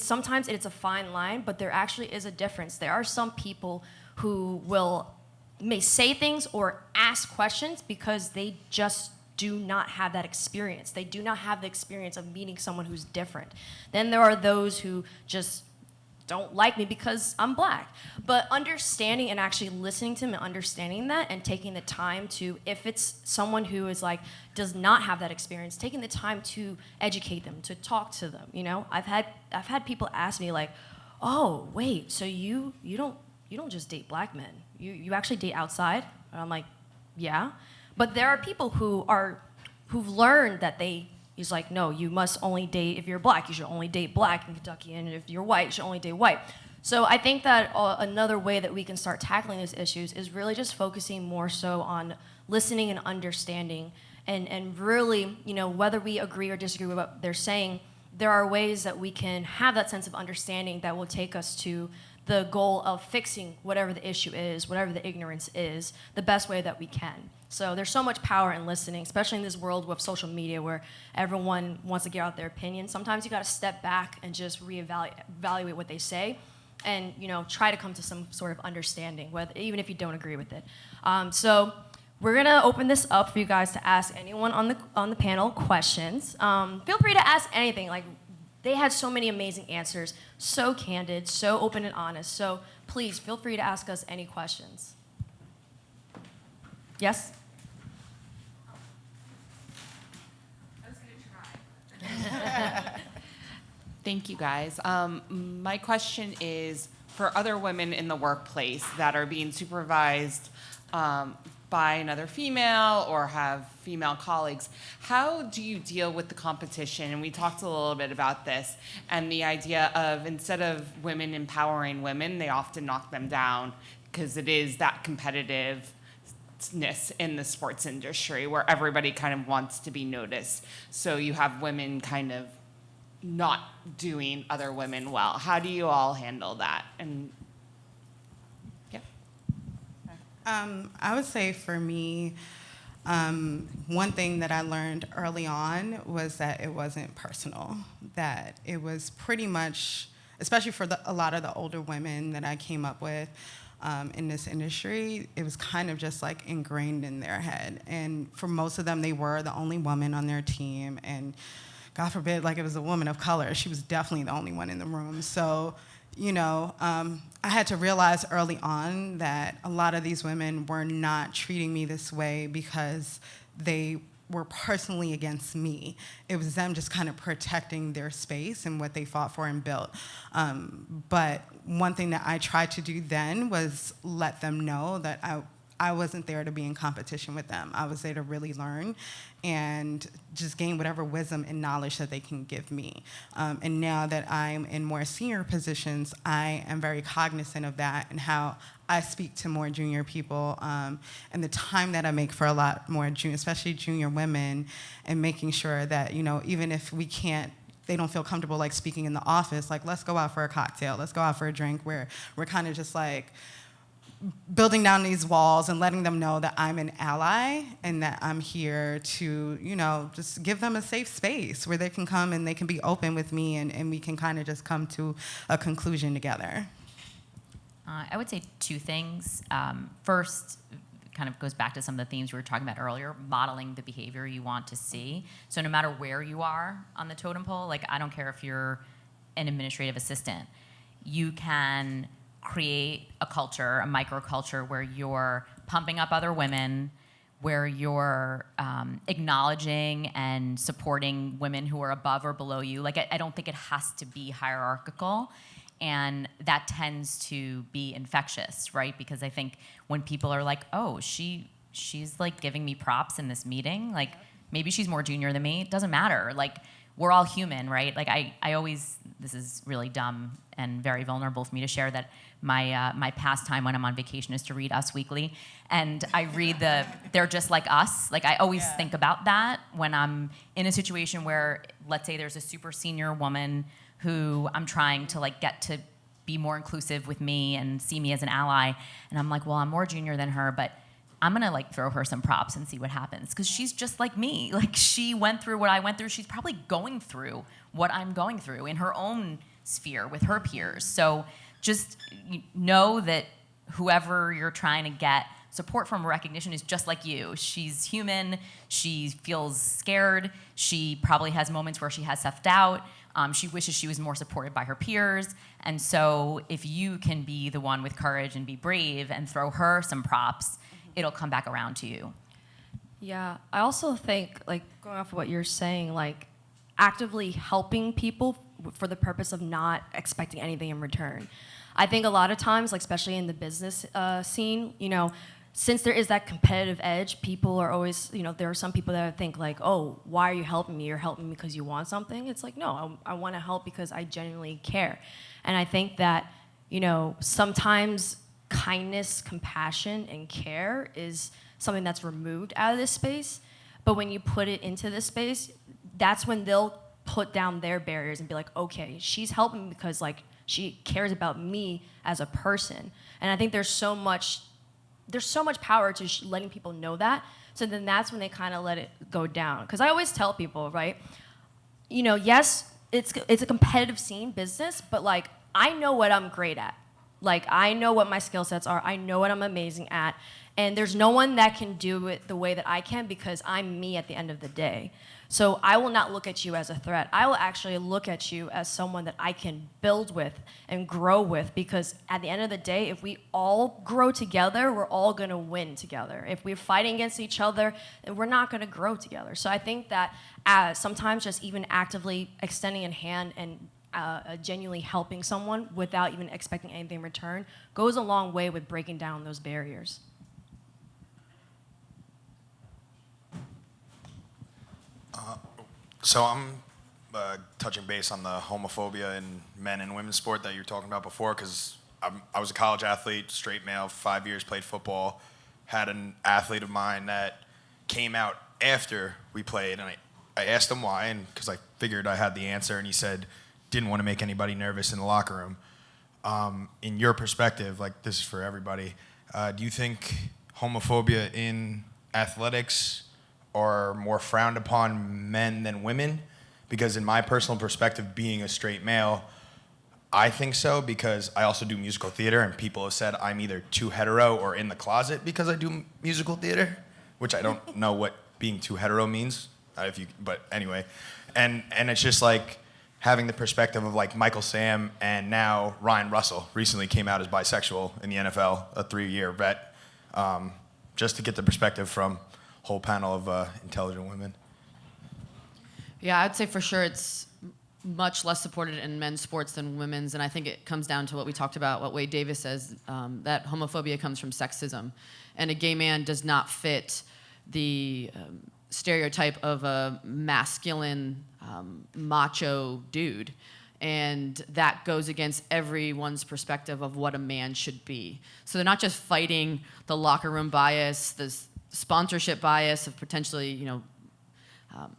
sometimes it's a fine line, but there actually is a difference. There are some people who may say things or ask questions because they just do not have that experience. They do not have the experience of meeting someone who's different. Then there are those who just don't like me because I'm black. But understanding and actually listening to them and understanding that and taking the time to, if it's someone who is does not have that experience, taking the time to educate them, to talk to them. I've had people ask me oh, wait, so you don't just date black men. You actually date outside? And I'm like, yeah. But there are people who've learned that he's like, no, you must only date, if you're black, you should only date black in Kentucky, and if you're white, you should only date white. So I think that another way that we can start tackling these issues is really just focusing more so on listening and understanding, and really, whether we agree or disagree with what they're saying, there are ways that we can have that sense of understanding that will take us to the goal of fixing whatever the issue is, whatever the ignorance is, the best way that we can. So there's so much power in listening, especially in this world with social media where everyone wants to get out their opinion. Sometimes you got to step back and just evaluate what they say, and try to come to some sort of understanding, even if you don't agree with it. So we're gonna open this up for you guys to ask anyone on the panel questions. Feel free to ask anything. They had so many amazing answers, so candid, so open and honest. So please feel free to ask us any questions. Yes? I was going to try. Thank you, guys. My question is for other women in the workplace that are being supervised by another female or have female colleagues, how do you deal with the competition? And we talked a little bit about this, and the idea of instead of women empowering women, they often knock them down because it is that competitiveness in the sports industry where everybody kind of wants to be noticed. So you have women kind of not doing other women well. How do you all handle that? And yeah. I would say for me, one thing that I learned early on was that it wasn't personal, that it was pretty much, especially for a lot of the older women that I came up with in this industry, it was kind of just like ingrained in their head. And for most of them, they were the only woman on their team, and God forbid, like it was a woman of color, she was definitely the only one in the room. So, I had to realize early on that a lot of these women were not treating me this way because they were personally against me. It was them just kind of protecting their space and what they fought for and built. But one thing that I tried to do then was let them know that I wasn't there to be in competition with them. I was there to really learn and just gain whatever wisdom and knowledge that they can give me. And now that I'm in more senior positions, I am very cognizant of that and how I speak to more junior people and the time that I make for a lot more especially junior women, and making sure that, even if they don't feel comfortable like speaking in the office, like let's go out for a cocktail, let's go out for a drink, where we're kind of just like building down these walls and letting them know that I'm an ally and that I'm here to, just give them a safe space where they can come and they can be open with me, and we can kind of just come to a conclusion together. I would say two things. First, kind of goes back to some of the themes we were talking about earlier, modeling the behavior you want to see. So no matter where you are on the totem pole, like I don't care if you're an administrative assistant, you can create a culture, a microculture, where you're pumping up other women, where you're acknowledging and supporting women who are above or below you. Like I don't think it has to be hierarchical, and that tends to be infectious, right? Because I think when people are like, oh, she's like giving me props in this meeting, like maybe she's more junior than me, it doesn't matter. Like we're all human, right? Like I always, this is really dumb and very vulnerable for me to share, that my pastime when I'm on vacation is to read Us Weekly, and I read They're Just Like Us. Like I always think about that when I'm in a situation where, let's say there's a super senior woman who I'm trying to like get to be more inclusive with me and see me as an ally, and I'm like, well, I'm more junior than her, but I'm gonna like throw her some props and see what happens, because she's just like me. Like she went through what I went through. She's probably going through what I'm going through in her own sphere with her peers. So just know that whoever you're trying to get support from, recognition, is just like you. She's human. She feels scared. She probably has moments where she has self-doubt. She wishes she was more supported by her peers. And so if you can be the one with courage and be brave and throw her some props, it'll come back around to you. Yeah, I also think, like, going off of what you're saying, like, actively helping people for the purpose of not expecting anything in return. I think a lot of times, like, especially in the business scene, since there is that competitive edge, people are always, there are some people that think like, oh, why are you helping me? You're helping me because you want something. It's like, no, I want to help because I genuinely care. And I think that, sometimes kindness, compassion, and care is something that's removed out of this space. But when you put it into this space, that's when they'll put down their barriers and be like, okay, she's helping me because like she cares about me as a person. And I think there's so much power to letting people know that. So then that's when they kind of let it go down. Because I always tell people, right, yes, it's a competitive scene, business, but like I know what I'm great at. Like I know what my skill sets are. I know what I'm amazing at. And there's no one that can do it the way that I can, because I'm me at the end of the day. So I will not look at you as a threat. I will actually look at you as someone that I can build with and grow with, because at the end of the day, if we all grow together, we're all gonna win together. If we're fighting against each other, then we're not gonna grow together. So I think that sometimes just even actively extending a hand and genuinely helping someone without even expecting anything in return goes a long way with breaking down those barriers. So I'm touching base on the homophobia in men and women's sport that you were talking about before, because I was a college athlete, straight male, 5 years, played football, had an athlete of mine that came out after we played, and I asked him why, and because I figured I had the answer, and he said didn't want to make anybody nervous in the locker room. In your perspective, like this is for everybody, do you think homophobia in athletics are more frowned upon men than women? Because in my personal perspective, being a straight male, I think so, because I also do musical theater, and people have said I'm either too hetero or in the closet because I do musical theater, which I don't know what being too hetero means, but anyway. And it's just like having the perspective of like Michael Sam, and now Ryan Russell recently came out as bisexual in the NFL, a 3-year vet, just to get the perspective from a whole panel of intelligent women. Yeah, I'd say for sure it's much less supported in men's sports than women's, and I think it comes down to what we talked about, what Wade Davis says, that homophobia comes from sexism, and a gay man does not fit the stereotype of a masculine, macho dude, and that goes against everyone's perspective of what a man should be. So they're not just fighting the locker room bias, the sponsorship bias of potentially,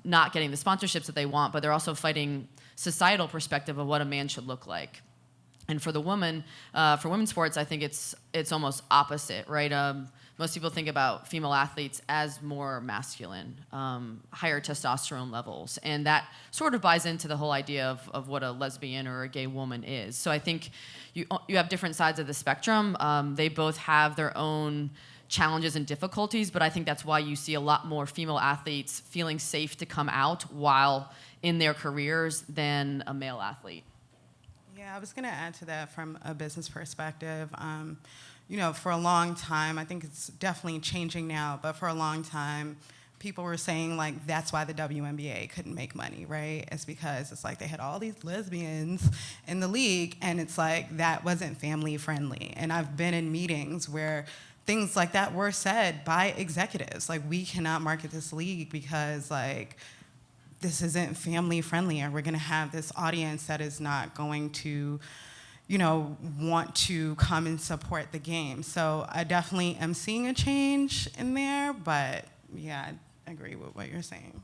not getting the sponsorships that they want, but they're also fighting societal perspective of what a man should look like. And for the woman, for women's sports, I think it's almost opposite, right? Most people think about female athletes as more masculine, higher testosterone levels, and that sort of buys into the whole idea of what a lesbian or a gay woman is. So I think you have different sides of the spectrum. They both have their own challenges and difficulties, but I think that's why you see a lot more female athletes feeling safe to come out while in their careers than a male athlete. Yeah, I was going to add to that from a business perspective. For a long time, I think it's definitely changing now, but for a long time, people were saying, like, that's why the WNBA couldn't make money, right? It's because it's like they had all these lesbians in the league, and it's like that wasn't family friendly. And I've been in meetings where things like that were said by executives. Like, we cannot market this league because, like, this isn't family friendly, and we're gonna have this audience that is not going to, want to come and support the game. So I definitely am seeing a change in there, but yeah, I agree with what you're saying.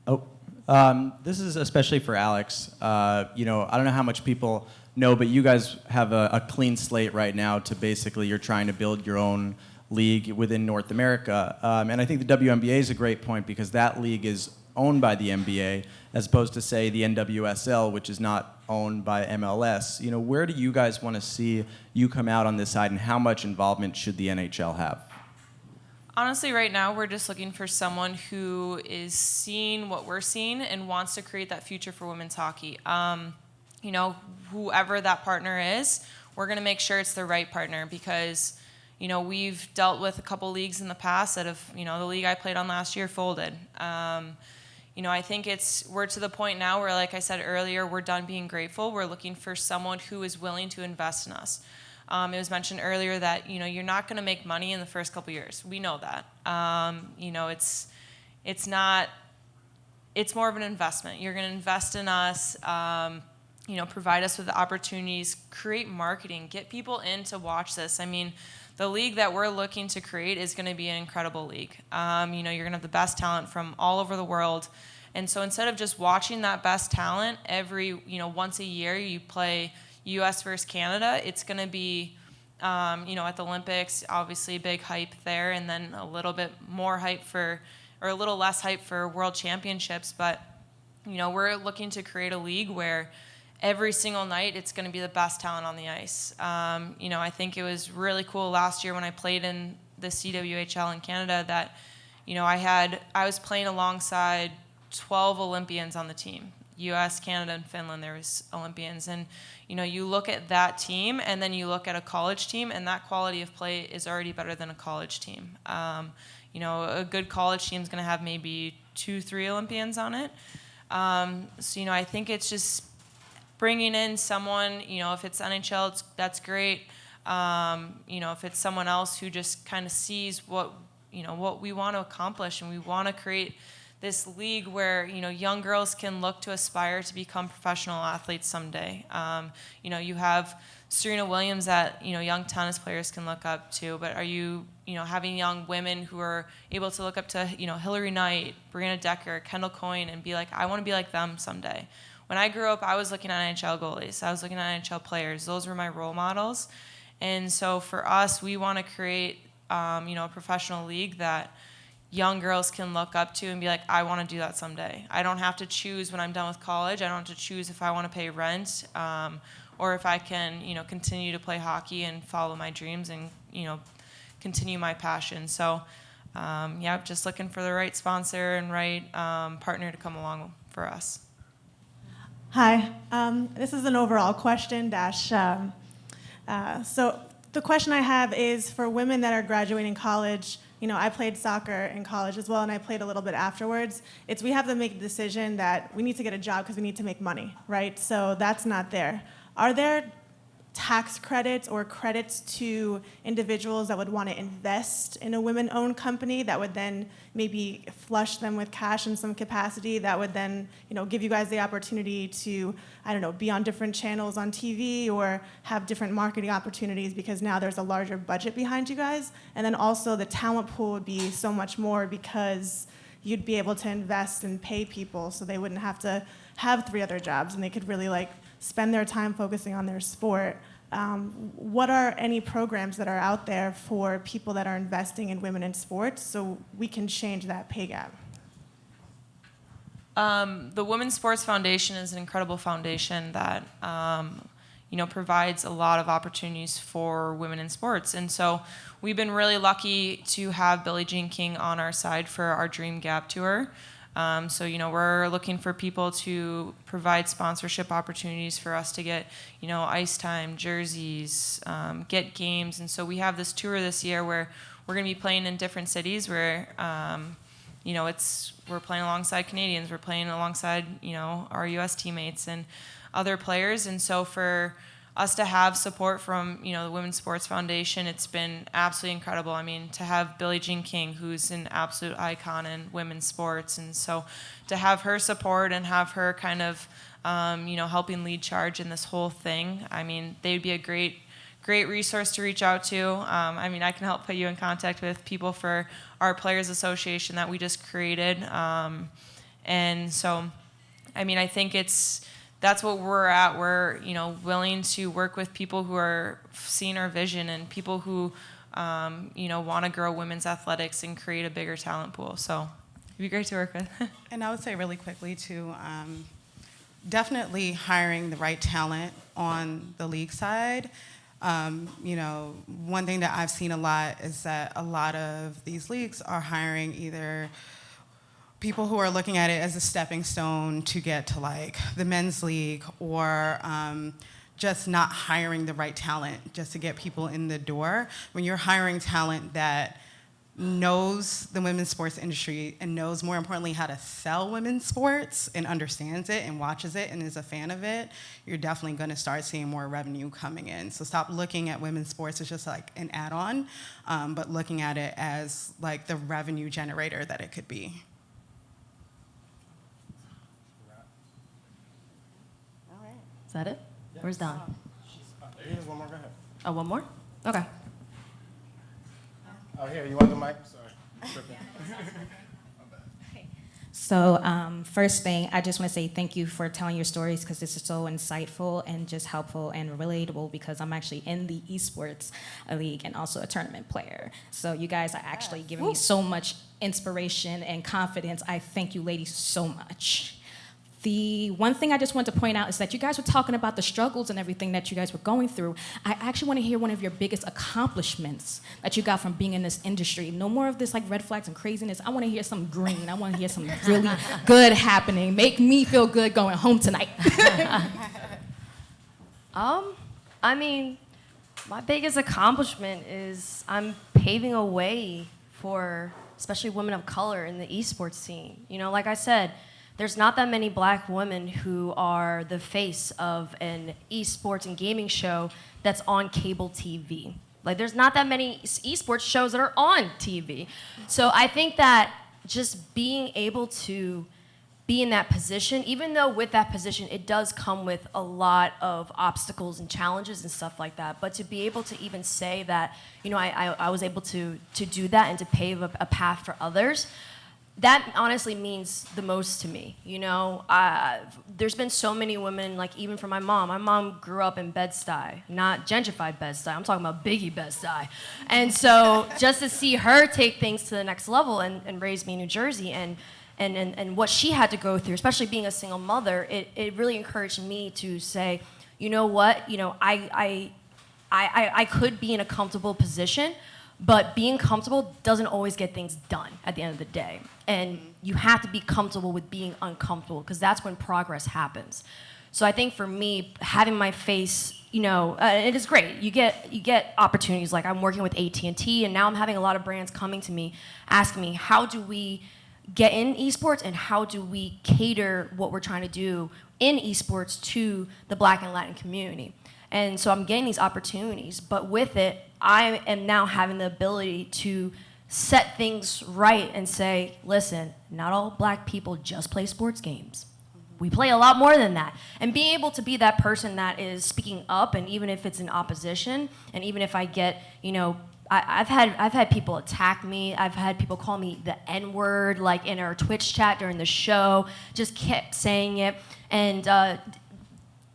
All right. This is especially for Alex. I don't know how much people know, but you guys have a clean slate right now to basically you're trying to build your own league within North America. And I think the WNBA is a great point because that league is owned by the NBA as opposed to, say, the NWSL, which is not owned by MLS. Where do you guys want to see you come out on this side, and how much involvement should the NHL have? Honestly, right now, we're just looking for someone who is seeing what we're seeing and wants to create that future for women's hockey. Whoever that partner is, we're going to make sure it's the right partner because, we've dealt with a couple leagues in the past that have, the league I played on last year folded. I think we're to the point now where, like I said earlier, we're done being grateful. We're looking for someone who is willing to invest in us. It was mentioned earlier that, you're not going to make money in the first couple years. We know that. It's more of an investment. You're going to invest in us, provide us with the opportunities, create marketing, get people in to watch this. I mean, the league that we're looking to create is going to be an incredible league. You're going to have the best talent from all over the world. And so instead of just watching that best talent once a year, you play U.S. versus Canada, it's going to be, at the Olympics, obviously big hype there, and then a little bit more hype or a little less hype for World Championships. But, we're looking to create a league where every single night it's going to be the best talent on the ice. I think it was really cool last year when I played in the CWHL in Canada that, I was playing alongside 12 Olympians on the team. U.S., Canada, and Finland, there was Olympians. And, you look at that team and then you look at a college team, and that quality of play is already better than a college team. A good college team is going to have maybe 2-3 Olympians on it. So, I think it's just bringing in someone, if it's NHL, that's great. If it's someone else who just kind of sees what we want to accomplish, and we want to create this league where, young girls can look to aspire to become professional athletes someday. You have Serena Williams that, young tennis players can look up to, but are you, having young women who are able to look up to, Hillary Knight, Brianna Decker, Kendall Coyne, and be like, I want to be like them someday. When I grew up, I was looking at NHL goalies. I was looking at NHL players. Those were my role models. And so for us, we want to create, a professional league that young girls can look up to and be like, I want to do that someday. I don't have to choose when I'm done with college. I don't have to choose if I want to pay rent, or if I can, continue to play hockey and follow my dreams and, continue my passion. So, just looking for the right sponsor and right partner to come along for us. Hi, this is an overall question so the question I have is for women that are graduating college. I played soccer in college as well, and I played a little bit afterwards. We have to make a decision that we need to get a job because we need to make money, right? So that's not there. Are there tax credits or credits to individuals that would want to invest in a women-owned company that would then maybe flush them with cash in some capacity that would then, give you guys the opportunity to, be on different channels on TV or have different marketing opportunities because now there's a larger budget behind you guys? And then also the talent pool would be so much more because you'd be able to invest and pay people so they wouldn't have to have 3 other jobs and they could really spend their time focusing on their sport. What are any programs that are out there for people that are investing in women in sports so we can change that pay gap? The Women's Sports Foundation is an incredible foundation that provides a lot of opportunities for women in sports. And so we've been really lucky to have Billie Jean King on our side for our Dream Gap Tour. We're looking for people to provide sponsorship opportunities for us to get, ice time, jerseys, get games. And so we have this tour this year where we're going to be playing in different cities where, we're playing alongside Canadians, we're playing alongside, our U.S. teammates and other players. And so for us to have support from, the Women's Sports Foundation, it's been absolutely incredible. I mean, to have Billie Jean King, who's an absolute icon in women's sports, and so to have her support and have her kind of, helping lead charge in this whole thing, I mean, they'd be a great resource to reach out to. I can help put you in contact with people for our Players Association that we just created. And so, I think that's what we're at. We're, willing to work with people who are seeing our vision and people who, want to grow women's athletics and create a bigger talent pool. So it'd be great to work with. And I would say really quickly too, definitely hiring the right talent on the league side. One thing that I've seen a lot is that a lot of these leagues are hiring either people who are looking at it as a stepping stone to get to the men's league, or just not hiring the right talent just to get people in the door. When you're hiring talent that knows the women's sports industry and knows, more importantly, how to sell women's sports and understands it and watches it and is a fan of it, you're definitely going to start seeing more revenue coming in. So stop looking at women's sports as just an add-on, but looking at it as the revenue generator that it could be. Is that it? Yeah. Where's Don? Here's one more. Go ahead. Oh, one more? Okay. Oh, here. You want the mic? Sorry. So first thing, I just want to say thank you for telling your stories because this is so insightful and just helpful and relatable because I'm actually in the esports league and also a tournament player. So you guys are actually giving me so much inspiration and confidence. I thank you ladies so much. The one thing I just want to point out is that you guys were talking about the struggles and everything that you guys were going through. I actually want to hear one of your biggest accomplishments that you got from being in this industry. No more of this red flags and craziness. I want to hear some green. I want to hear some really good happening. Make me feel good going home tonight. My biggest accomplishment is I'm paving a way for especially women of color in the esports scene. Like I said, there's not that many black women who are the face of an esports and gaming show that's on cable TV. Like, there's not that many esports shows that are on TV. So I think that just being able to be in that position, even though with that position it does come with a lot of obstacles and challenges and stuff like that, but to be able to even say that, you know, I was able to do that and to pave a path for others, that honestly means the most to me. You know, there's been so many women, like even for my mom. My mom grew up in Bed-Stuy, not gentrified Bed-Stuy. I'm talking about Biggie Bed-Stuy. And so just to see her take things to the next level and raise me in New Jersey and what she had to go through, especially being a single mother, it really encouraged me to say, you know what, you know, I could be in a comfortable position, but being comfortable doesn't always get things done at the end of the day. And you have to be comfortable with being uncomfortable, because that's when progress happens. So I think for me, having my face, you know, it is great. You get opportunities. Like, I'm working with AT&T, and now I'm having a lot of brands coming to me, asking me, how do we get in esports and how do we cater what we're trying to do in esports to the Black and Latin community? And so I'm getting these opportunities, but with it, I am now having the ability to set things right and say, listen, not all Black people just play sports games. We play a lot more than that. And being able to be that person that is speaking up, and even if it's in opposition, and even if I get, you know, I've had people attack me. I've had people call me the N-word, like in our Twitch chat during the show, just kept saying it. And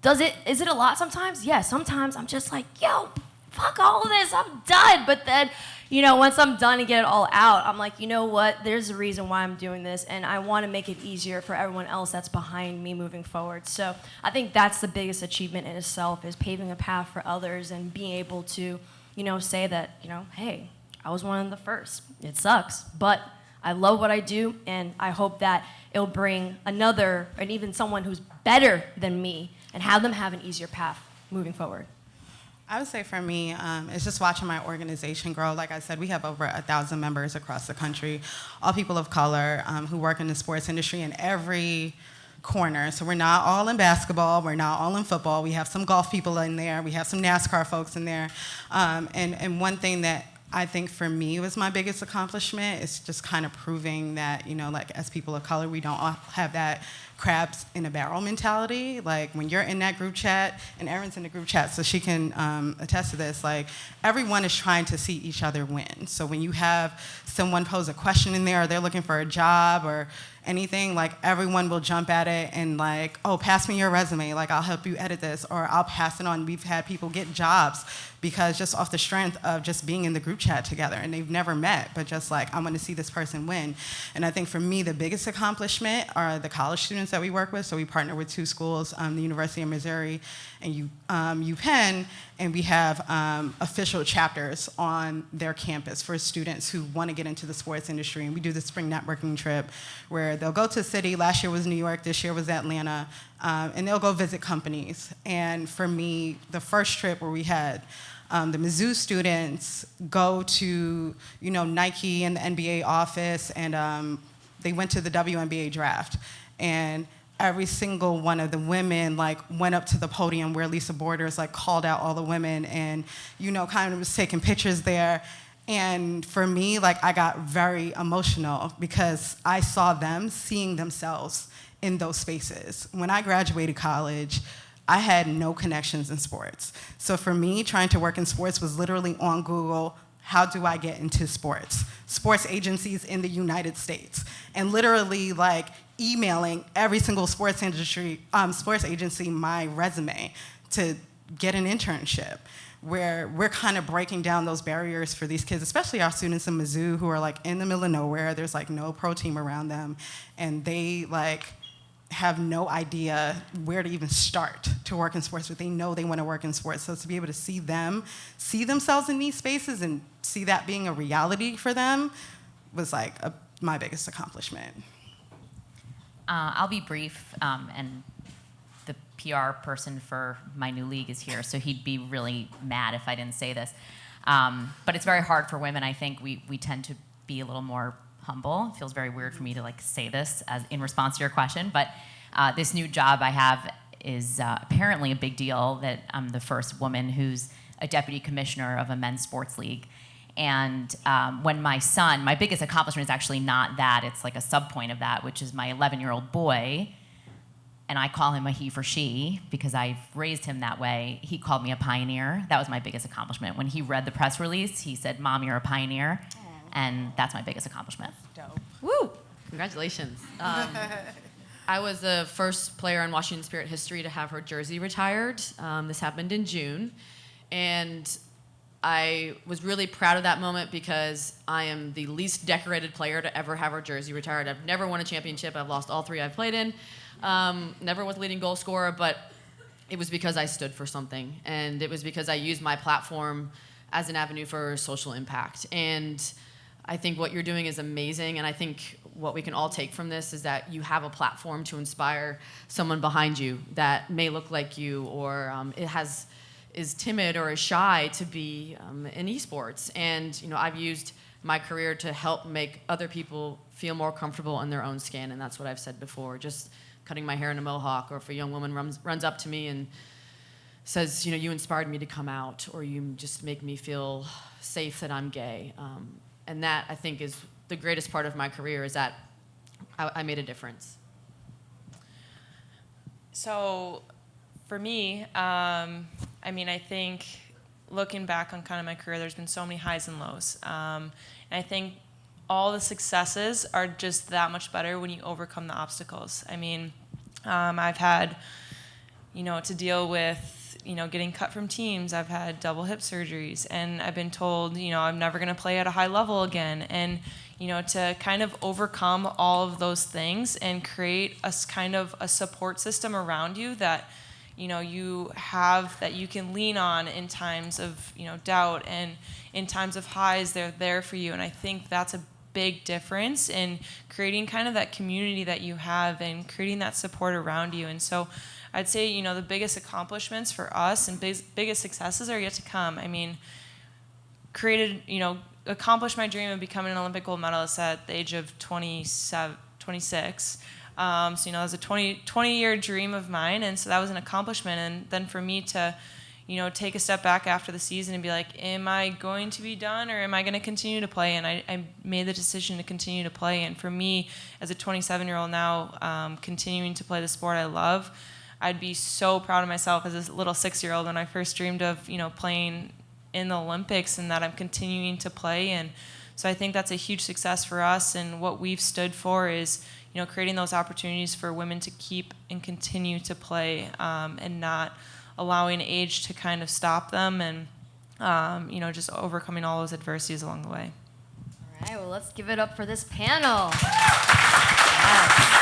is it a lot sometimes? Yeah, sometimes I'm just like, yo, fuck all of this, I'm done. But then, you know, once I'm done and get it all out, I'm like, you know what, there's a reason why I'm doing this, and I want to make it easier for everyone else that's behind me moving forward. So I think that's the biggest achievement in itself, is paving a path for others and being able to, you know, say that, you know, hey, I was one of the first. It sucks, but I love what I do, and I hope that it'll bring another, and even someone who's better than me, and have them have an easier path moving forward. I would say for me, it's just watching my organization grow. Like I said, we have over 1,000 members across the country, all people of color who work in the sports industry in every corner. So we're not all in basketball, we're not all in football. We have some golf people in there, we have some NASCAR folks in there. And one thing that I think for me was my biggest accomplishment is just kind of proving that, you know, like as people of color, we don't all have that crabs in a barrel mentality. Like when you're in that group chat, and Erin's in the group chat, so she can attest to this, like everyone is trying to see each other win. So when you have someone pose a question in there, or they're looking for a job or anything, like everyone will jump at it and like, oh, pass me your resume, like I'll help you edit this, or I'll pass it on. We've had people get jobs because just off the strength of just being in the group chat together, and they've never met, but just like, I'm gonna see this person win. And I think for me, the biggest accomplishment are the college students that we work with. So we partner with 2 schools, the University of Missouri and UPenn, and we have official chapters on their campus for students who wanna get into the sports industry. And we do the spring networking trip where they'll go to a city. Last year was New York, this year was Atlanta, and they'll go visit companies. And for me, the first trip where we had the Mizzou students go to, you know, Nike and the NBA office, and they went to the WNBA draft. And every single one of the women like went up to the podium where Lisa Borders like called out all the women, and, you know, kind of was taking pictures there. And for me, like I got very emotional because I saw them seeing themselves in those spaces. When I graduated college, I had no connections in sports. So for me, trying to work in sports was literally on Google, how do I get into sports? Sports agencies in the United States. And literally like emailing every single sports agency my resume to get an internship, where we're kind of breaking down those barriers for these kids, especially our students in Mizzou who are like in the middle of nowhere. There's like no pro team around them, and they like have no idea where to even start to work in sports, but they know they want to work in sports. So to be able to see them see themselves in these spaces and see that being a reality for them was like my biggest accomplishment. I'll be brief, and the PR person for my new league is here, so he'd be really mad if I didn't say this. But it's very hard for women. I think we tend to be a little more humble. It feels very weird for me to like say this as in response to your question, but this new job I have is apparently a big deal, that I'm the first woman who's a deputy commissioner of a men's sports league. And when my son, my biggest accomplishment is actually not that, it's like a sub-point of that, which is my 11-year-old boy, and I call him a he for she because I've raised him that way. He called me a pioneer. That was my biggest accomplishment. When he read the press release, he said, "Mom, you're a pioneer." And that's my biggest accomplishment. Dope. Woo! Congratulations. I was the first player in Washington Spirit history to have her jersey retired. This happened in June. And I was really proud of that moment because I am the least decorated player to ever have her jersey retired. I've never won a championship. I've lost all 3 I've played in. Never was leading goal scorer, but it was because I stood for something. And it was because I used my platform as an avenue for social impact. And I think what you're doing is amazing. And I think what we can all take from this is that you have a platform to inspire someone behind you that may look like you, or is timid or is shy to be in esports. And I've used my career to help make other people feel more comfortable in their own skin. And that's what I've said before. Just cutting my hair in a mohawk, or if a young woman runs up to me and says, you inspired me to come out, or you just make me feel safe that I'm gay. And that, I think, is the greatest part of my career, is that I made a difference. So for me, I think looking back on kind of my career, there's been so many highs and lows. And I think all the successes are just that much better when you overcome the obstacles. I've had, to deal with, getting cut from teams. I've had double hip surgeries, and I've been told, I'm never going to play at a high level again. And, to kind of overcome all of those things and create kind of a support system around you that, you have, that you can lean on in times of, doubt, and in times of highs, they're there for you. And I think that's a big difference in creating kind of that community that you have and creating that support around you. And so I'd say, the biggest accomplishments for us and biggest successes are yet to come. Accomplished my dream of becoming an Olympic gold medalist at the age of 26. That was a 20-year dream of mine, and so that was an accomplishment. And then for me to, take a step back after the season and be like, am I going to be done, or am I going to continue to play? And I made the decision to continue to play. And for me, as a 27-year-old now, continuing to play the sport I love, I'd be so proud of myself as a little 6-year-old when I first dreamed of, playing in the Olympics, and that I'm continuing to play. And so I think that's a huge success for us. And what we've stood for is, creating those opportunities for women to keep and continue to play, and not allowing age to kind of stop them, and, just overcoming all those adversities along the way. All right, well, let's give it up for this panel. Yes.